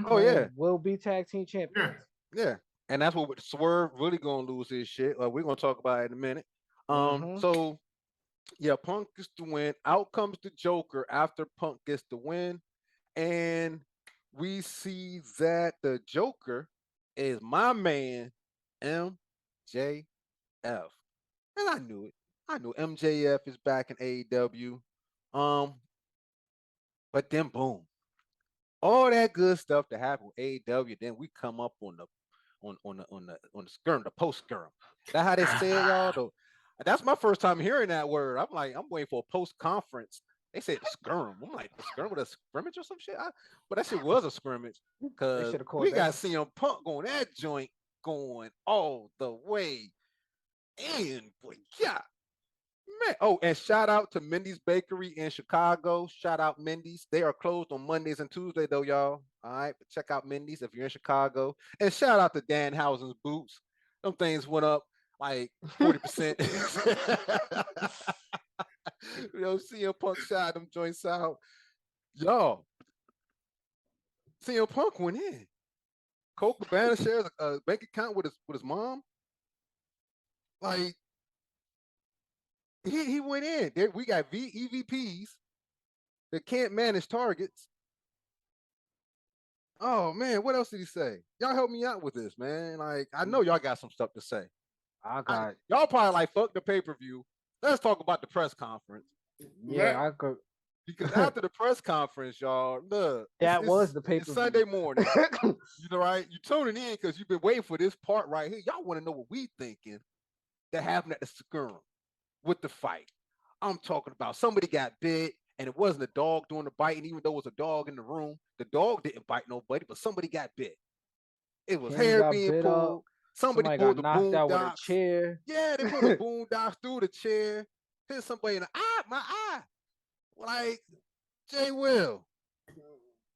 Oh yeah, Will be tag team champions. yeah. And that's what Swerve really gonna lose his shit. We're gonna talk about it in a minute. So yeah, Punk gets the win. Out comes the Joker after Punk gets the win, and we see that the Joker is my man MJF, and I knew it. I knew MJF is back in AEW. But then boom, all that good stuff that happened with AEW. Then we come up on the skirm, the post skirm. That how they say it, y'all. Though, that's my first time hearing that word. I'm like, I'm waiting for a post conference. They said skirm. I'm like, the skirm with a scrimmage or some shit. But that shit was a scrimmage because we got CM Punk going that joint going all the way in. Boy, yeah. Man. Oh, and shout out to Mindy's Bakery in Chicago. Shout out Mindy's. They are closed on Mondays and Tuesdays, though, y'all. All right, but check out Mindy's if you're in Chicago. And shout out to Danhausen's Boots. Them things went up like 40%. You know, CM Punk shot them joints out. Y'all, CM Punk went in. Cole Cabana shares a bank account with his mom. Like, he went in. There we got EVPs that can't manage targets. Oh man, what else did he say? Y'all help me out with this, man. Like, I know y'all got some stuff to say. I got Y'all probably like fuck the pay-per-view. Let's talk about the press conference. Let- I could. Because after the press conference, y'all, look, That was the it's pay-per-view. Sunday morning. You know, right? You tuning in because you've been waiting for this part right here. Y'all want to know what we thinking that happened at the Scrum with the fight. I'm talking about somebody got bit, and it wasn't a dog doing the biting, even though it was a dog in the room. The dog didn't bite nobody, but somebody got bit. It was Kenny hair got being bit pulled. up. Somebody Somebody got pulled the knocked out with a boondocks. chair. Yeah, they pulled the boondocks through the chair. Hit somebody in the eye, my eye. Like, Jay Will,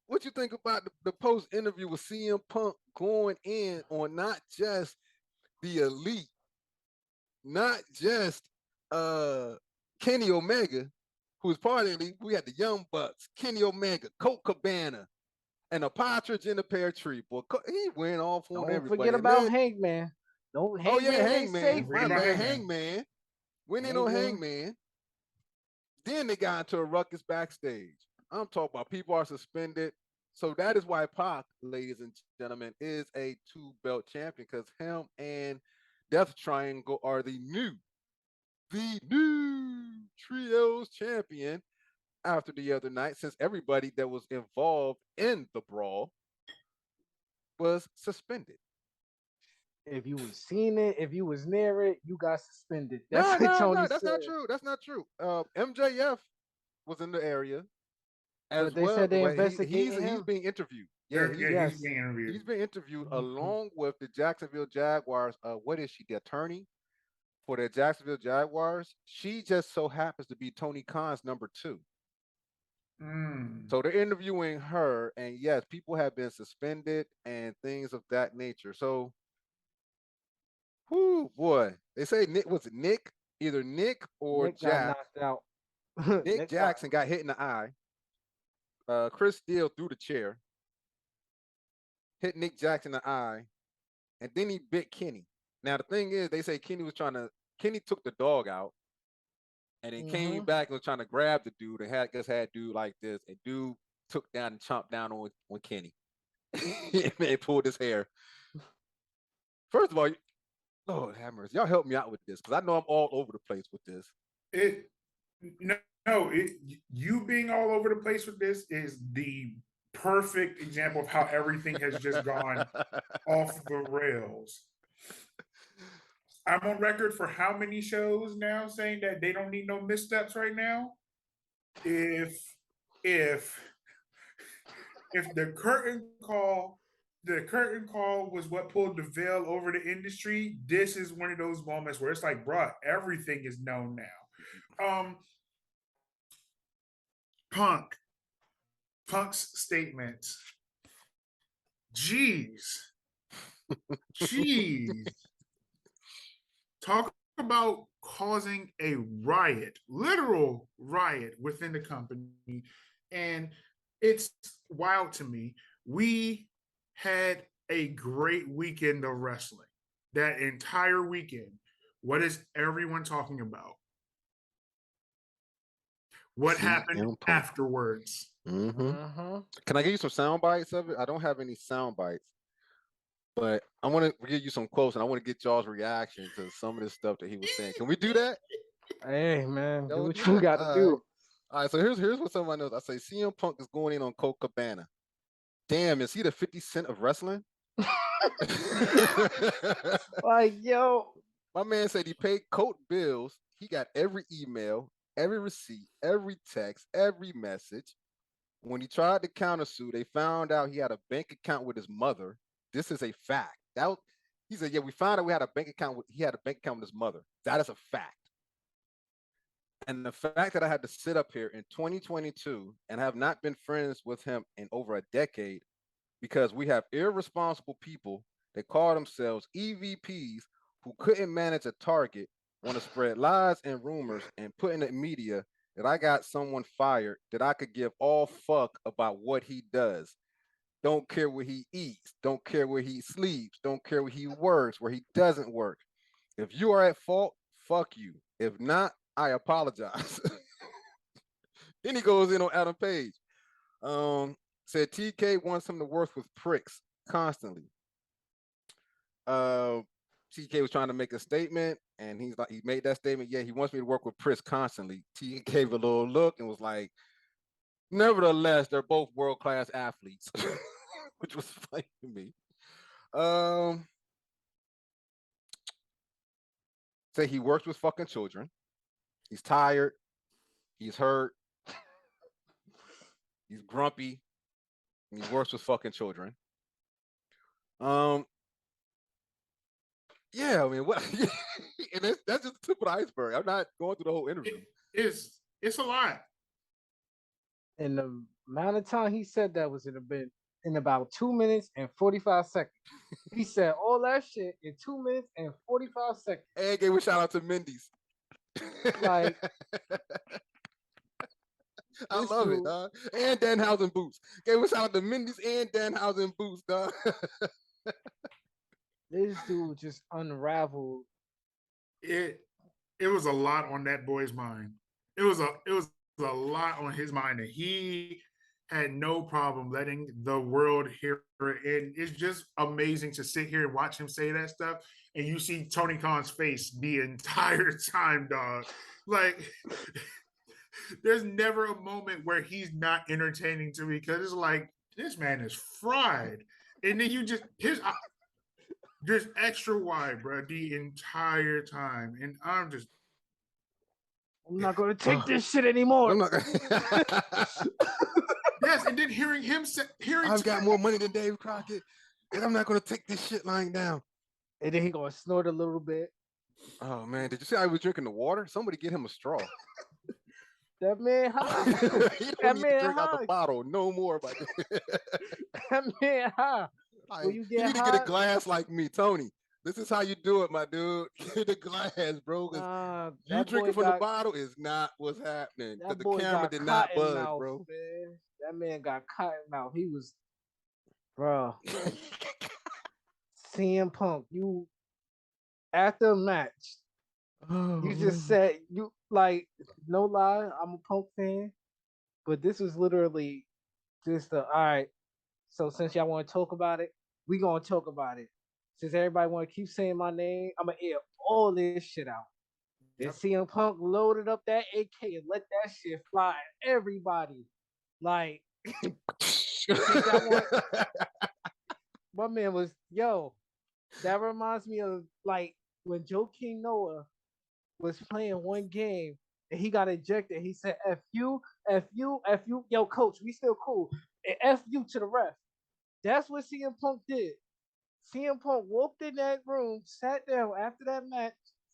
what you think about the post interview with CM Punk going in on not just the elite, not just Kenny Omega, who was part of the elite. We had the Young Bucks, Kenny Omega, Colt Cabana, and a partridge in a pear tree. Boy, he went off on Don't everybody. forget about Hangman. Oh Hangman yeah, ain't Hangman. safe. My Forget about man, Hangman. Hangman. Went in on Hangman. Then they got into a ruckus backstage. I'm talking about people are suspended. So that is why Pac, ladies and gentlemen, is a 2-belt champion because him and Death Triangle are the new trios champion after the other night, since everybody that was involved in the brawl was suspended. If you was seen it, if you was near it, you got suspended. That's No, what no, Tony no, that's said. not true. That's not true. MJF was in the area as But they well. said they But investigating he's him. being interviewed. Yeah, Yeah, Yes. he's being interviewed. he's being interviewed Mhm. along with the Jacksonville Jaguars. What is she? The attorney for the Jacksonville Jaguars. She just so happens to be Tony Khan's number 2. Mm. So they're interviewing her, and yes, people have been suspended and things of that nature. So, whoo, boy, they say Nick was it Nick, either Nick or Nick got Jack. knocked out. Nick Jackson got hit in the eye. Chris Steele threw the chair, hit Nick Jackson in the eye, and then he bit Kenny. Now the thing is, they say Kenny took the dog out, and then came back and was trying to grab the dude, and had dude like this, and dude took down and chomped down on Kenny, and pulled his hair. First of all, Lord have mercy, y'all help me out with this because I know I'm all over the place with this. It no, you being all over the place with this is the perfect example of how everything has just gone off the rails. I'm on record for how many shows now saying that they don't need no missteps right now. If the curtain call was what pulled the veil over the industry, this is one of those moments where it's like, bruh, everything is known now. Punk's statements. Jeez. Talk about causing a riot, literal riot within the company. And it's wild to me. We had a great weekend of wrestling. That entire weekend. What is everyone talking about? What happened afterwards? Mm-hmm. Can I give you some sound bites of it? I don't have any sound bites, but I want to give you some quotes, and I want to get y'all's reaction to some of the stuff that he was saying. Can we do that? Hey man, do Y'all what do you that? got to All do. right. All right, so here's what somebody knows. I say CM Punk is going in on Colt Cabana. Damn, is he the 50 Cent of wrestling? Like, yo, My man said he paid Colt bills. He got every email, every receipt, every text, every message. When he tried to countersue, they found out he had a bank account with his mother. This is a fact. He said, yeah, we found out he had a bank account with his mother. That is a fact. And the fact that I had to sit up here in 2022 and have not been friends with him in over a decade because we have irresponsible people that call themselves EVPs who couldn't manage a target, want to spread lies and rumors and put in the media that I got someone fired, that I could give all fuck about what he does. Don't care where he eats, don't care where he sleeps, don't care where he works, where he doesn't work. If you are at fault, fuck you. If not, I apologize. Then he goes in on Adam Page. Said TK wants him to work with pricks constantly. Uh, TK was trying to make a statement, and he made that statement. Yeah, he wants me to work with pricks constantly. TK gave a little look and was like, nevertheless, they're both world class athletes, which was funny to me. Um, Say he works with fucking children. He's tired. He's hurt. He's grumpy. And he works with fucking children. Um, yeah, I mean, what? And that's just the tip of the iceberg. I'm not going through the whole interview. It's a lot. And the amount of time he said that was in about 2 minutes and 45 seconds. He said all that shit in 2 minutes and 45 seconds. And gave a shout out to Mindy's. Like, I this love it, dude- dog. And Danhausen boots. Gave a shout out to Mindy's and Danhausen boots, dog. This dude just unraveled. It was a lot on that boy's mind. It was a lot on his mind, and he had no problem letting the world hear it. And it's just amazing to sit here and watch him say that stuff. And you see Tony Khan's face the entire time, dog. Like, there's never a moment where he's not entertaining to me, because it's like, this man is fried. And then you just extra wide, bro, the entire time. And I'm not going to take this shit anymore. I'm not gonna... Yes, and then hearing him say, I've got more money than Dave Crockett, and I'm not going to take this shit lying down. And then he going to snort a little bit. Oh, man. Did you see how he was drinking the water? Somebody get him a straw. That man high. He don't That need to man drink out high. the bottle no more. But That man high. like, When you get need to get a high- glass like me, Tony. This is how you do it, my dude. Get a glass, bro. 'Cause you that drinking boy from got, the bottle is not what's happening. Because that the boy camera got did not cotton buzz, mouth, bro. man. That man got cotton mouth. He was, bro. CM Punk, you after a match, Oh, you just said you like no lie. I'm a Punk fan, but this was literally just all right. So since y'all want to talk about it, we gonna talk about it. Since everybody want to keep saying my name, I'm gonna air all this shit out. And Yep. CM Punk loaded up that AK and let that shit fly at everybody. Like, my man was, yo, that reminds me of like when Joe King Noah was playing one game and he got ejected. He said, F you, F you, F you. Yo, coach, we still cool. And F you to the ref. That's what CM Punk did. CM Punk walked in that room, sat down after that match,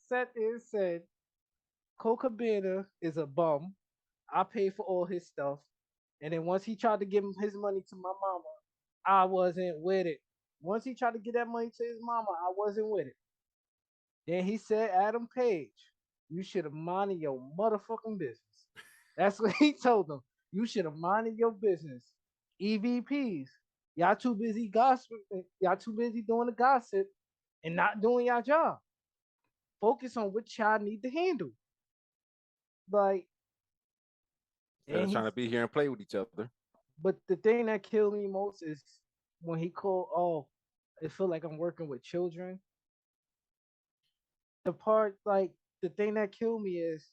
sat there and said, Cole Cabana is a bum. I paid for all his stuff. And then once he tried to give him his money to my mama, I wasn't with it. Once he tried to get that money to his mama, I wasn't with it. Then he said, Adam Page, you should have minded your motherfucking business. That's what he told them. You should have minded your business. EVPs, y'all too busy gossiping. Y'all too busy doing the gossip and not doing your job. Focus on what y'all need to handle. Like, Instead of and trying he, to be here and play with each other. but the thing that killed me most is when he called, oh, it feel like I'm working with children. The part, like, the thing that killed me is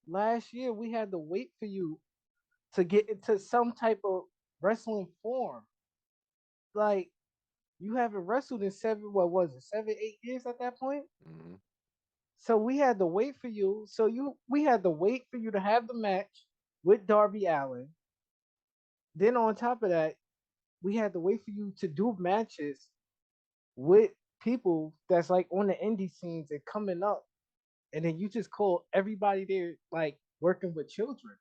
last year we had to wait for you to get into some type of wrestling form. Like, you haven't wrestled in 7, 8 years at that point? Mhm. So we had to wait for you. We had to wait for you to have the match with Darby Allin. Then on top of that, we had to wait for you to do matches with people that's like on the indie scenes and coming up. And then you just call everybody there like working with children.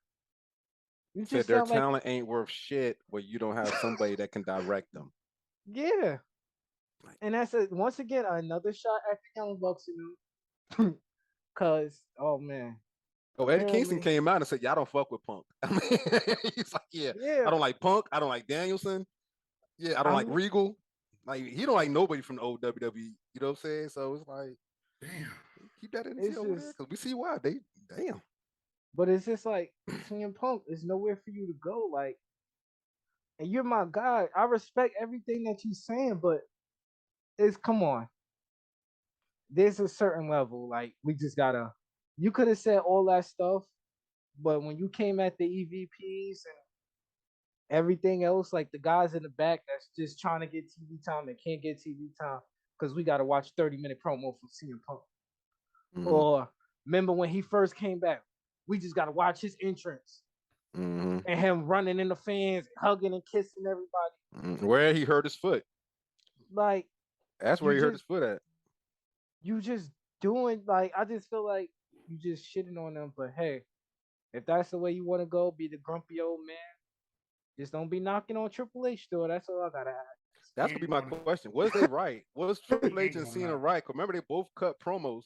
You Said just their sound like, talent ain't worth shit where you don't have somebody that can direct them. yeah. And that's once again another shot at the Young Bucks, you know. Cause oh man. Oh, Eddie Kingston Apparently- came out and said, "Y'all don't fuck with Punk." I mean, he's like, "Yeah, Yeah. I don't like Punk. I don't like Danielson. Yeah, I don't like I'm- Regal. Like, he don't like nobody from the old WWE. You know what I'm saying? So it's like, damn. keep that in It's over there just- because we see why they damn. But it's just like CM Punk, there's nowhere for you to go. Like and you're my guy. I respect everything that you're saying, but come on. There's a certain level. Like we just gotta. You could have said all that stuff, but when you came at the EVPs and everything else, like the guys in the back that's just trying to get TV time and can't get TV time because we got to watch 30-minute promo from CM Punk. Or remember when he first came back, we just got to watch his entrance and him running in the fans, hugging and kissing everybody. Where he hurt his foot. Like, that's where he hurt his foot at. You just doing, like, I just feel like you just shitting on them. But hey, if that's the way you want to go, be the grumpy old man, just don't be knocking on Triple H door. That's all I gotta ask. That's gonna be my question. Was they right? Was Triple H and Cena right? Remember, they both cut promos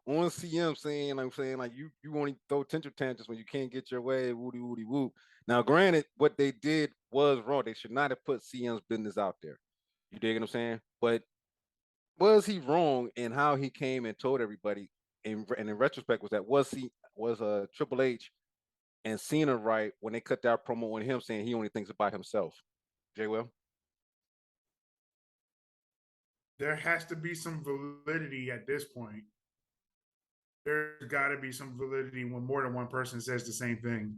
on CM saying, like you only throw tantrum tantrums when you can't get your way, woody woody whoop. Now, granted, what they did was wrong. They should not have put CM's business out there. You dig what I'm saying? But was he wrong in how he came and told everybody? And in retrospect, was Triple H and Cena right when they cut that promo on him saying he only thinks about himself? Jay Will? There has to be some validity at this point. There's got to be some validity when more than one person says the same thing.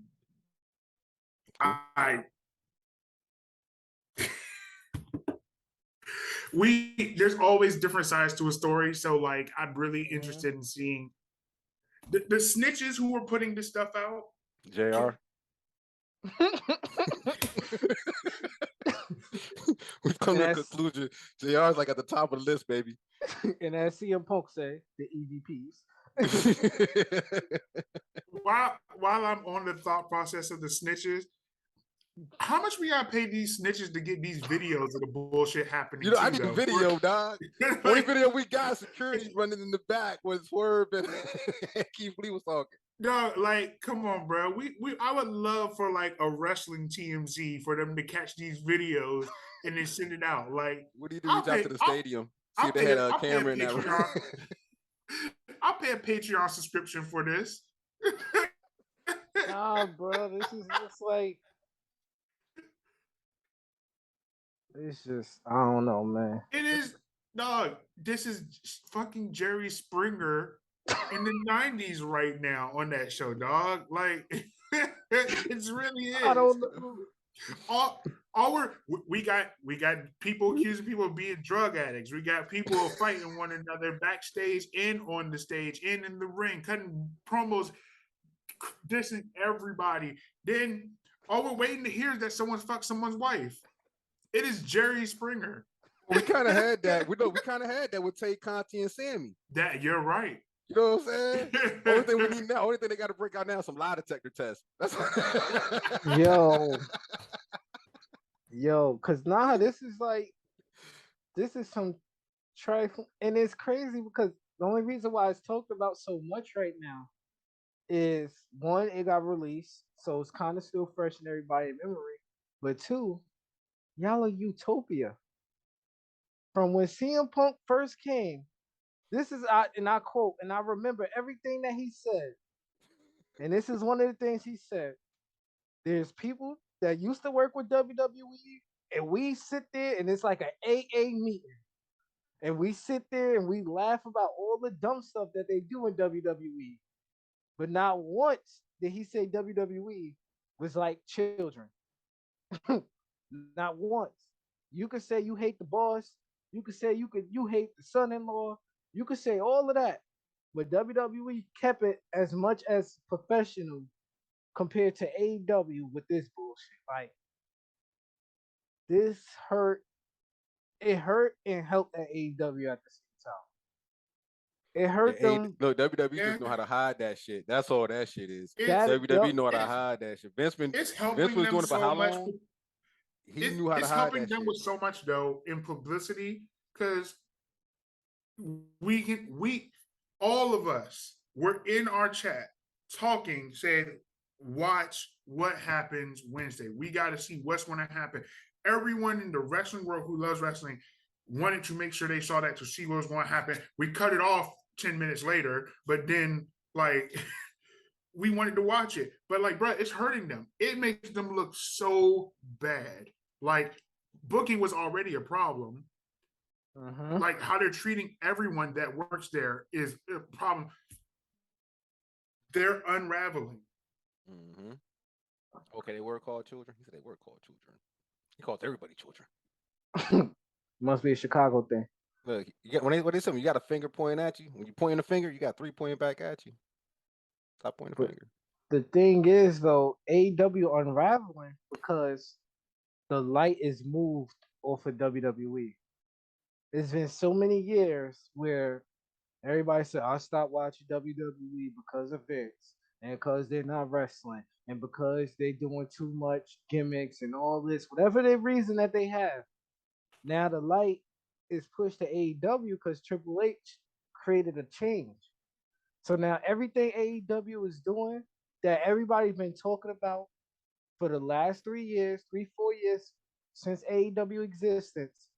There's always different sides to a story. So, like, I'm really interested in seeing the snitches who were putting this stuff out. JR. We've come to a conclusion. JR is like at the top of the list, baby. And as CM Punk say, the EVPs. While I'm on the thought process of the snitches, how much we gotta pay these snitches to get these videos of the bullshit happening? I need a video, dog. Only video we got, security running in the back was Swerve and Keith Lee was talking. No, like, come on, bro. I would love for like a wrestling TMZ for them to catch these videos and then send it out. Like, what do you do? Reach out to the stadium, see if they had a camera in that room. I'll pay a Patreon subscription for this. Nah, bro, this is just like, it's just, I don't know, man. It is, dog. This is fucking Jerry Springer in the 90s right now on that show, dog. Like, it really is. I don't know. We got people accusing people of being drug addicts. We got people fighting one another backstage and on the stage and in the ring, cutting promos, dissing everybody. Then all we're waiting to hear is that someone fucked someone's wife. It is Jerry Springer. We kind of had that. We kind of had that with Tay Conti and Sammy. That you're right. You know what I'm saying? Only thing we need now, only thing they got to break out now is some lie detector tests. That's Yo, cause this is some trifle, and it's crazy because the only reason why it's talked about so much right now is one, it got released, so it's kind of still fresh in everybody's memory. But two, y'all are Utopia. From when CM Punk first came, this is, and I quote, and I remember everything that he said. And this is one of the things he said. There's people that used to work with WWE, and we sit there, and it's like an AA meeting. And we sit there and we laugh about all the dumb stuff that they do in WWE. But not once did he say WWE was like children. Not once. You could say you hate the boss. You could say you hate the son-in-law. You could say all of that. But WWE kept it as much as professional compared to AEW with this bullshit. Like, this hurt. It hurt and helped at AEW at the same time. It hurt them. Look, WWE just know how to hide that shit. That's all that shit is. WWE know how to hide that shit. Vince was doing it for how long? He knew how to hide that shit. It's helping them with so much, though, in publicity, because all of us were in our chat talking, saying, watch what happens Wednesday. We got to see what's going to happen. Everyone in the wrestling world who loves wrestling wanted to make sure they saw that to see what was going to happen. We cut it off 10 minutes later, but then, like, we wanted to watch it. But, like, bro, it's hurting them. It makes them look so bad. Like booking was already a problem. Mhm. Like how they're treating everyone that works there is a problem. They're unraveling. Mm-hmm. Okay, they were called children. He said they were called children. He calls everybody children. Must be a Chicago thing. Look, you got when they say you got a finger pointing at you. When you pointing the finger, you got three pointing back at you. Stop pointing the But finger. the thing is, though, AEW unraveling because the light is moved off of WWE. It's been so many years where everybody said, I stopped watching WWE because of Vince and because they're not wrestling and because they're doing too much gimmicks and all this, whatever the reason that they have. Now the light is pushed to AEW because Triple H created a change. So now everything AEW is doing that everybody's been talking about for the last 3 years, 4 years since AEW existence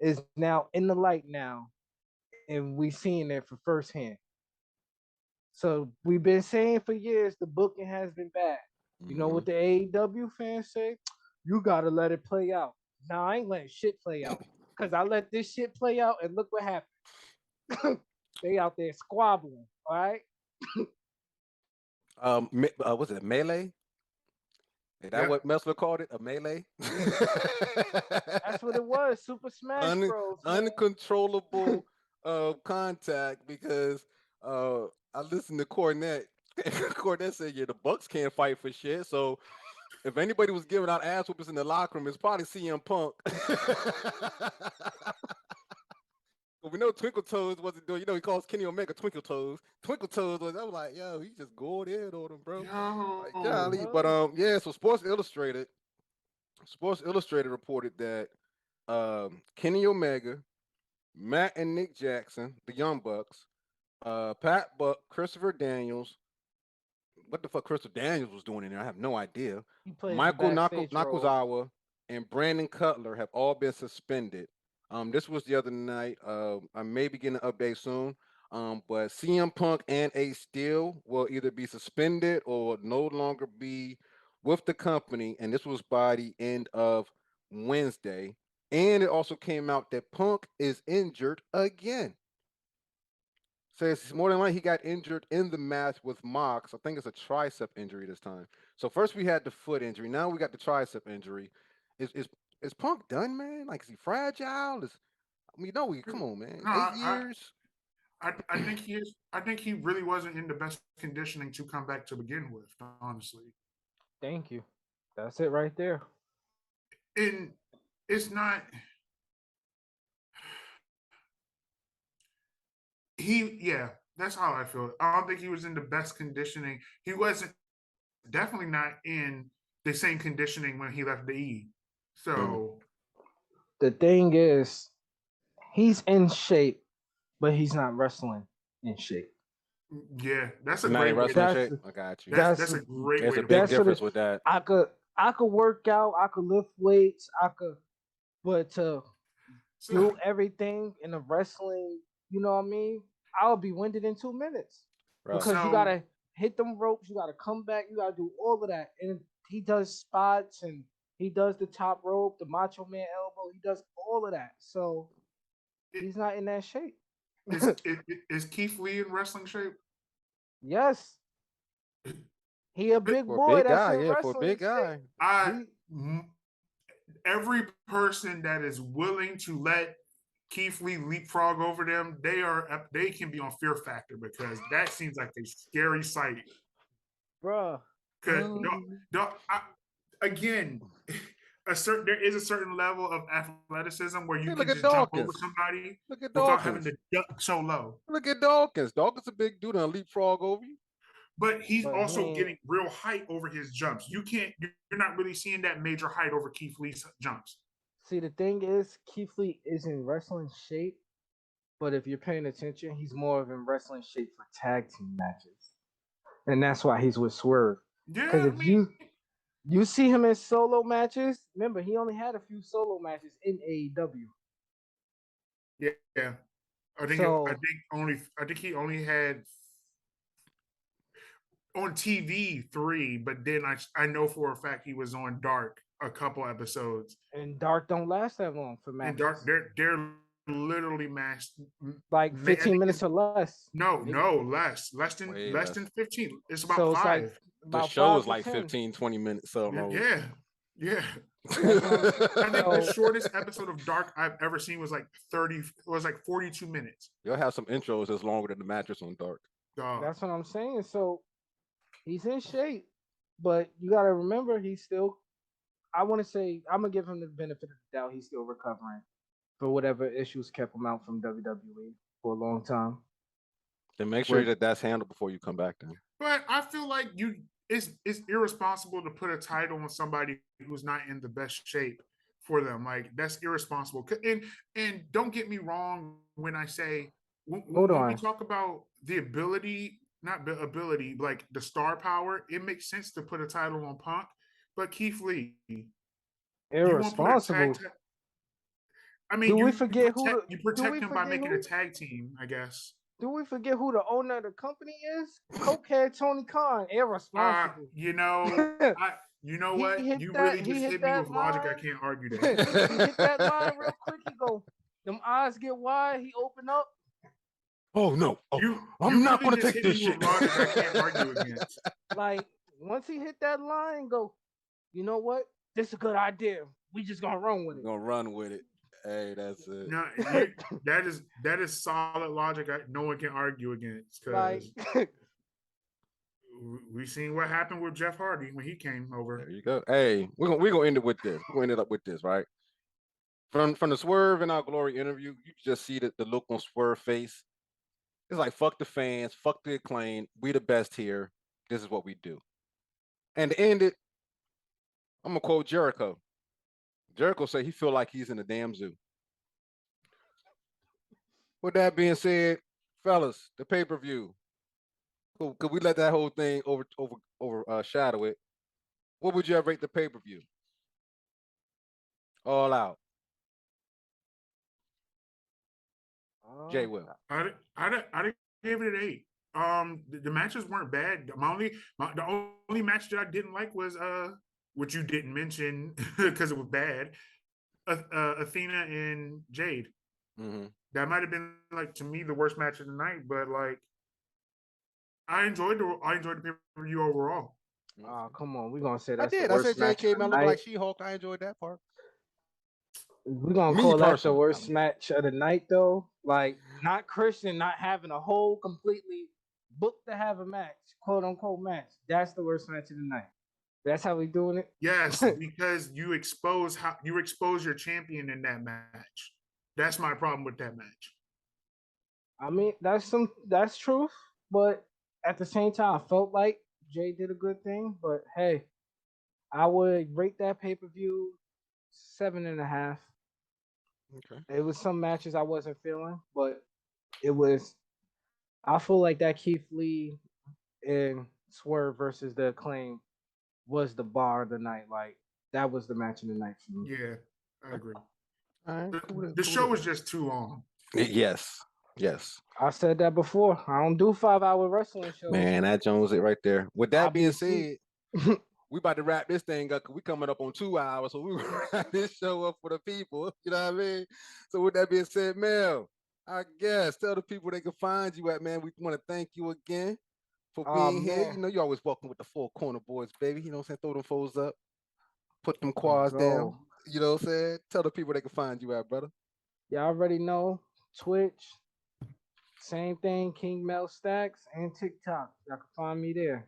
is now in the light now, and we seeing it for firsthand. So we've been saying for years the booking has been bad. You know Mm-hmm. what the AEW fans say? You gotta let it play out. Now I ain't letting shit play out. Cause I let this shit play out and look what happened. They out there squabbling, all right? Was it melee? Is that Yep. what Messler called it? A melee? That's what it was. Super Smash Un- Bros, man. Uncontrollable contact because I listened to Cornette. Cornette said, "Yeah, the Bucks can't fight for shit." So if anybody was giving out ass whoopers in the locker room, it's probably CM Punk. But we know Twinkle Toes wasn't doing. You know, he calls Kenny Omega Twinkle Toes. Twinkle Toes was. I was like, yo, he just going in on him, bro. Like, golly. Yo. But yeah. So Sports Illustrated reported that Kenny Omega, Matt and Nick Jackson, the Young Bucks, Pat Buck, Christopher Daniels. What the fuck Christopher Daniels was doing in there? I have no idea. He plays the Michael backstage role. Nakazawa and Brandon Cutler have all been suspended. This was the other night. I may be getting an update soon. But CM Punk and Ace Steel will either be suspended or no longer be with the company. And this was by the end of Wednesday. And it also came out that Punk is injured again. Says more than likely he got injured in the match with Mox. I think it's a tricep injury this time. So first we had the foot injury. Now we got the tricep injury. Is is is Punk done, man? Like is he fragile? I mean, no, come on, man. No, 8 years. I think he is. I think he really wasn't in the best conditioning to come back to begin with. Honestly, Thank you. That's it right there. and it's not. Yeah, that's how I feel. I don't think he was in the best conditioning. He wasn't definitely not in the same conditioning when he left the E. So The thing is, he's in shape, but he's not wrestling in shape. yeah, that's a He's not in great way. wrestling That's shape. I got you. that's That's a great There's way a to big put that's it. what difference it. with that. I could work out, I could lift weights, but to So, do everything in a wrestling, you know what I mean? I'll be winded in 2 minutes Bro. because you so gotta hit them ropes, you gotta come back, you gotta do all of that, and he does spots and he does the top rope, the Macho Man elbow, he does all of that. So it, he's not in that shape. is Keith Lee in wrestling shape? Yes, he a big For a boy big that's guy, in yeah, for a wrestling big shape. guy. I He every person that is willing to let Keith Lee leapfrog over them, they can be on Fear Factor because that seems like a scary sight. bruh. Because again, there is a certain level of athleticism where you Hey, can look at just jump over Dawkins. somebody Look at without having Dawkins. to duck so low. Look at Dawkins. Dawkins a big dude on leapfrog over you. But he's But he also ain't. getting real height over his jumps. You're not really seeing that major height over Keith Lee's jumps. See, the thing is, Keith Lee is in wrestling shape, but if you're paying attention, he's more of in wrestling shape for tag team matches, and that's why he's with Swerve. Because Yeah, I if mean, you see him in solo matches, remember he only had a few solo matches in AEW. yeah. So I think he only had on TV 3, but then I know for a fact he was on Dark a couple episodes. And Dark don't last that long for matches. And Dark, they're literally matched like 15 minutes or less. No, less than Way less less. than 15. It's about So it's 5. like The about show 5 is to like 10. 15, 20 minutes. So Yeah. I So- think the shortest episode of Dark I've ever seen was like 42 minutes. You'll have some intros that's longer than the mattress on Dark. Dog. That's what I'm saying. So he's in shape, but you got to remember he's still. I want to say I'm gonna give him the benefit of the doubt. He's still recovering for whatever issues kept him out from WWE for a long time. Then make sure Wait. that that's handled before you come back. Then But I feel like it's irresponsible to put a title on somebody who's not in the best shape for them. Like that's irresponsible. And don't get me wrong when I say when we talk about the ability, not the ability, like the star power, it makes sense to put a title on Punk. But Keith Lee, Irresponsible. I mean, Do you we forget you protect him by making a tag team, I guess. Do we forget who the owner of the company is? Cokehead Tony Khan. Irresponsible. You know what? You really just hit me with logic. I can't argue that. He hit that line real quick. He go, them eyes get wide. He open up. oh no, I'm not really gonna just take hit this me shit. with logic I can't argue against. Like once he hit that line, go, you know what? This is a good idea. We just gonna run with it. Gonna run with it. Hey, that's it. No, that is solid logic. No one can argue against because Like we seen what happened with Jeff Hardy when he came over. There you go. Hey, we're gonna end it with this. We're gonna end it up with this, right? From the Swerve in our Glory interview, you just see the look on Swerve's face. It's like fuck the fans, fuck the acclaim. We the best here. This is what we do. And to end it, I'm gonna quote Jericho. Jericho said he feel like he's in a damn zoo. With that being said, fellas, the pay-per-view. Could we let that whole thing overshadow it? What would you rate the pay-per-view? All out. Jay Will. I gave it an 8. The matches weren't bad. The only match that I didn't like was which you didn't mention because it was bad. Athena and Jade. Mm-hmm. That might have been like to me the worst match of the night, but like I enjoyed the pay-per-view overall. oh, come on. We're gonna say I that's did. the I worst said Jay match came of the out looking night. like She-Hulk. I enjoyed that part. We're gonna Me call that the personally, worst match of the night, though. Like, not Christian, not having a whole completely booked to have a match, quote unquote match. That's the worst match of the night. That's how we doing it. Yes, because you expose your champion in that match. That's my problem with that match. I mean, that's truth, but at the same time, I felt like Jay did a good thing. But hey, I would rate that pay-per-view 7.5. Okay. It was some matches I wasn't feeling, but it was. I feel like that Keith Lee and Swerve versus the Acclaim was the bar of the night. Like that was the match of the night for me. Yeah, I agree. All right. The show was just too long. Yes. Yes. I said that before. I don't do 5-hour wrestling shows. Man, that Jones it right there. With that I'll be being asleep. said, we about to wrap this thing up because we coming up on 2 hours, so we wrap this show up for the people. You know what I mean? So with that being said, Mel, I guess tell the people they can find you at, man. We want to thank you again for being here. Man. You know, you're always welcome with the 4 Corner Boyz, baby. You know what I'm saying? Throw them foes up, put them quads down. You know what I'm saying? Tell the people they can find you at, brother. Y'all already know Twitch. Same thing, King Mel Stacks and TikTok. Y'all can find me there.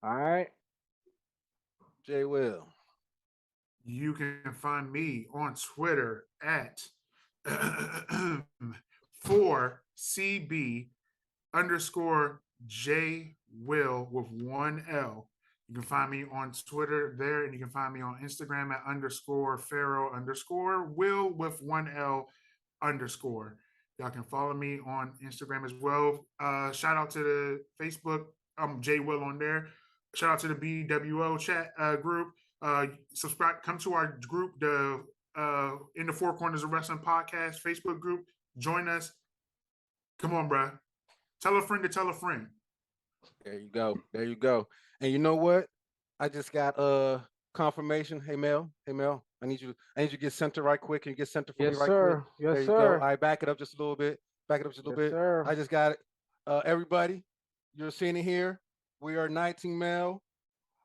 All right. Jay Will. You can find me on Twitter at 4CB_J Will with 1 L. You can find me on Twitter there, and you can find me on Instagram at _Pharaoh_Will with 1 L _. Y'all can follow me on Instagram as well. Shout out to the Facebook, J Will on there. Shout out to the BWO chat group. Subscribe, come to our group, the In the Four Corners of Wrestling podcast Facebook group. Join us. Come on, bruh. Tell a friend to tell a friend. There you go. There you go. And you know what? I just got confirmation. Hey Mel, I need you to get center right quick. Can you get center for me Yes, right quick? sir. Yes, There you go. All sir. right, back it up just a little bit. Back it up just a Yes, little bit. sir. I just got it. Everybody, you're seeing it here. We are 19 Mel,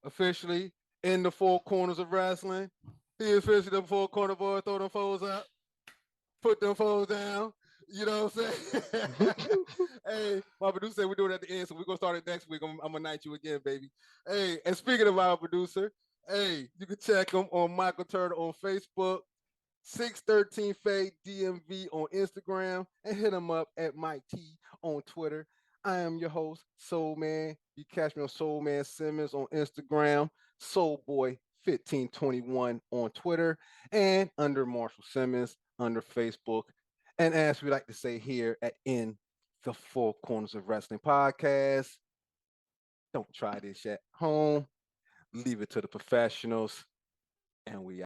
officially in the four corners of wrestling. He officially the four corner boy. Throw them foes up. Put them foes down. You know what I'm saying? Hey, my producer said we're doing it at the end, so we're gonna start it next week. I'm gonna night you again, baby. Hey, and speaking of our producer, hey, you can check him on Michael Turner on Facebook, 613 Faye DMV on Instagram, and hit him up at Mike T on Twitter. I am your host, Soul Man. You catch me on Soul Man Simmons on Instagram, Soul Boy 1521 on Twitter, and under Marshall Simmons under Facebook. And as we like to say here at In the Four Corners of Wrestling podcast, don't try this at home. Leave it to the professionals, and we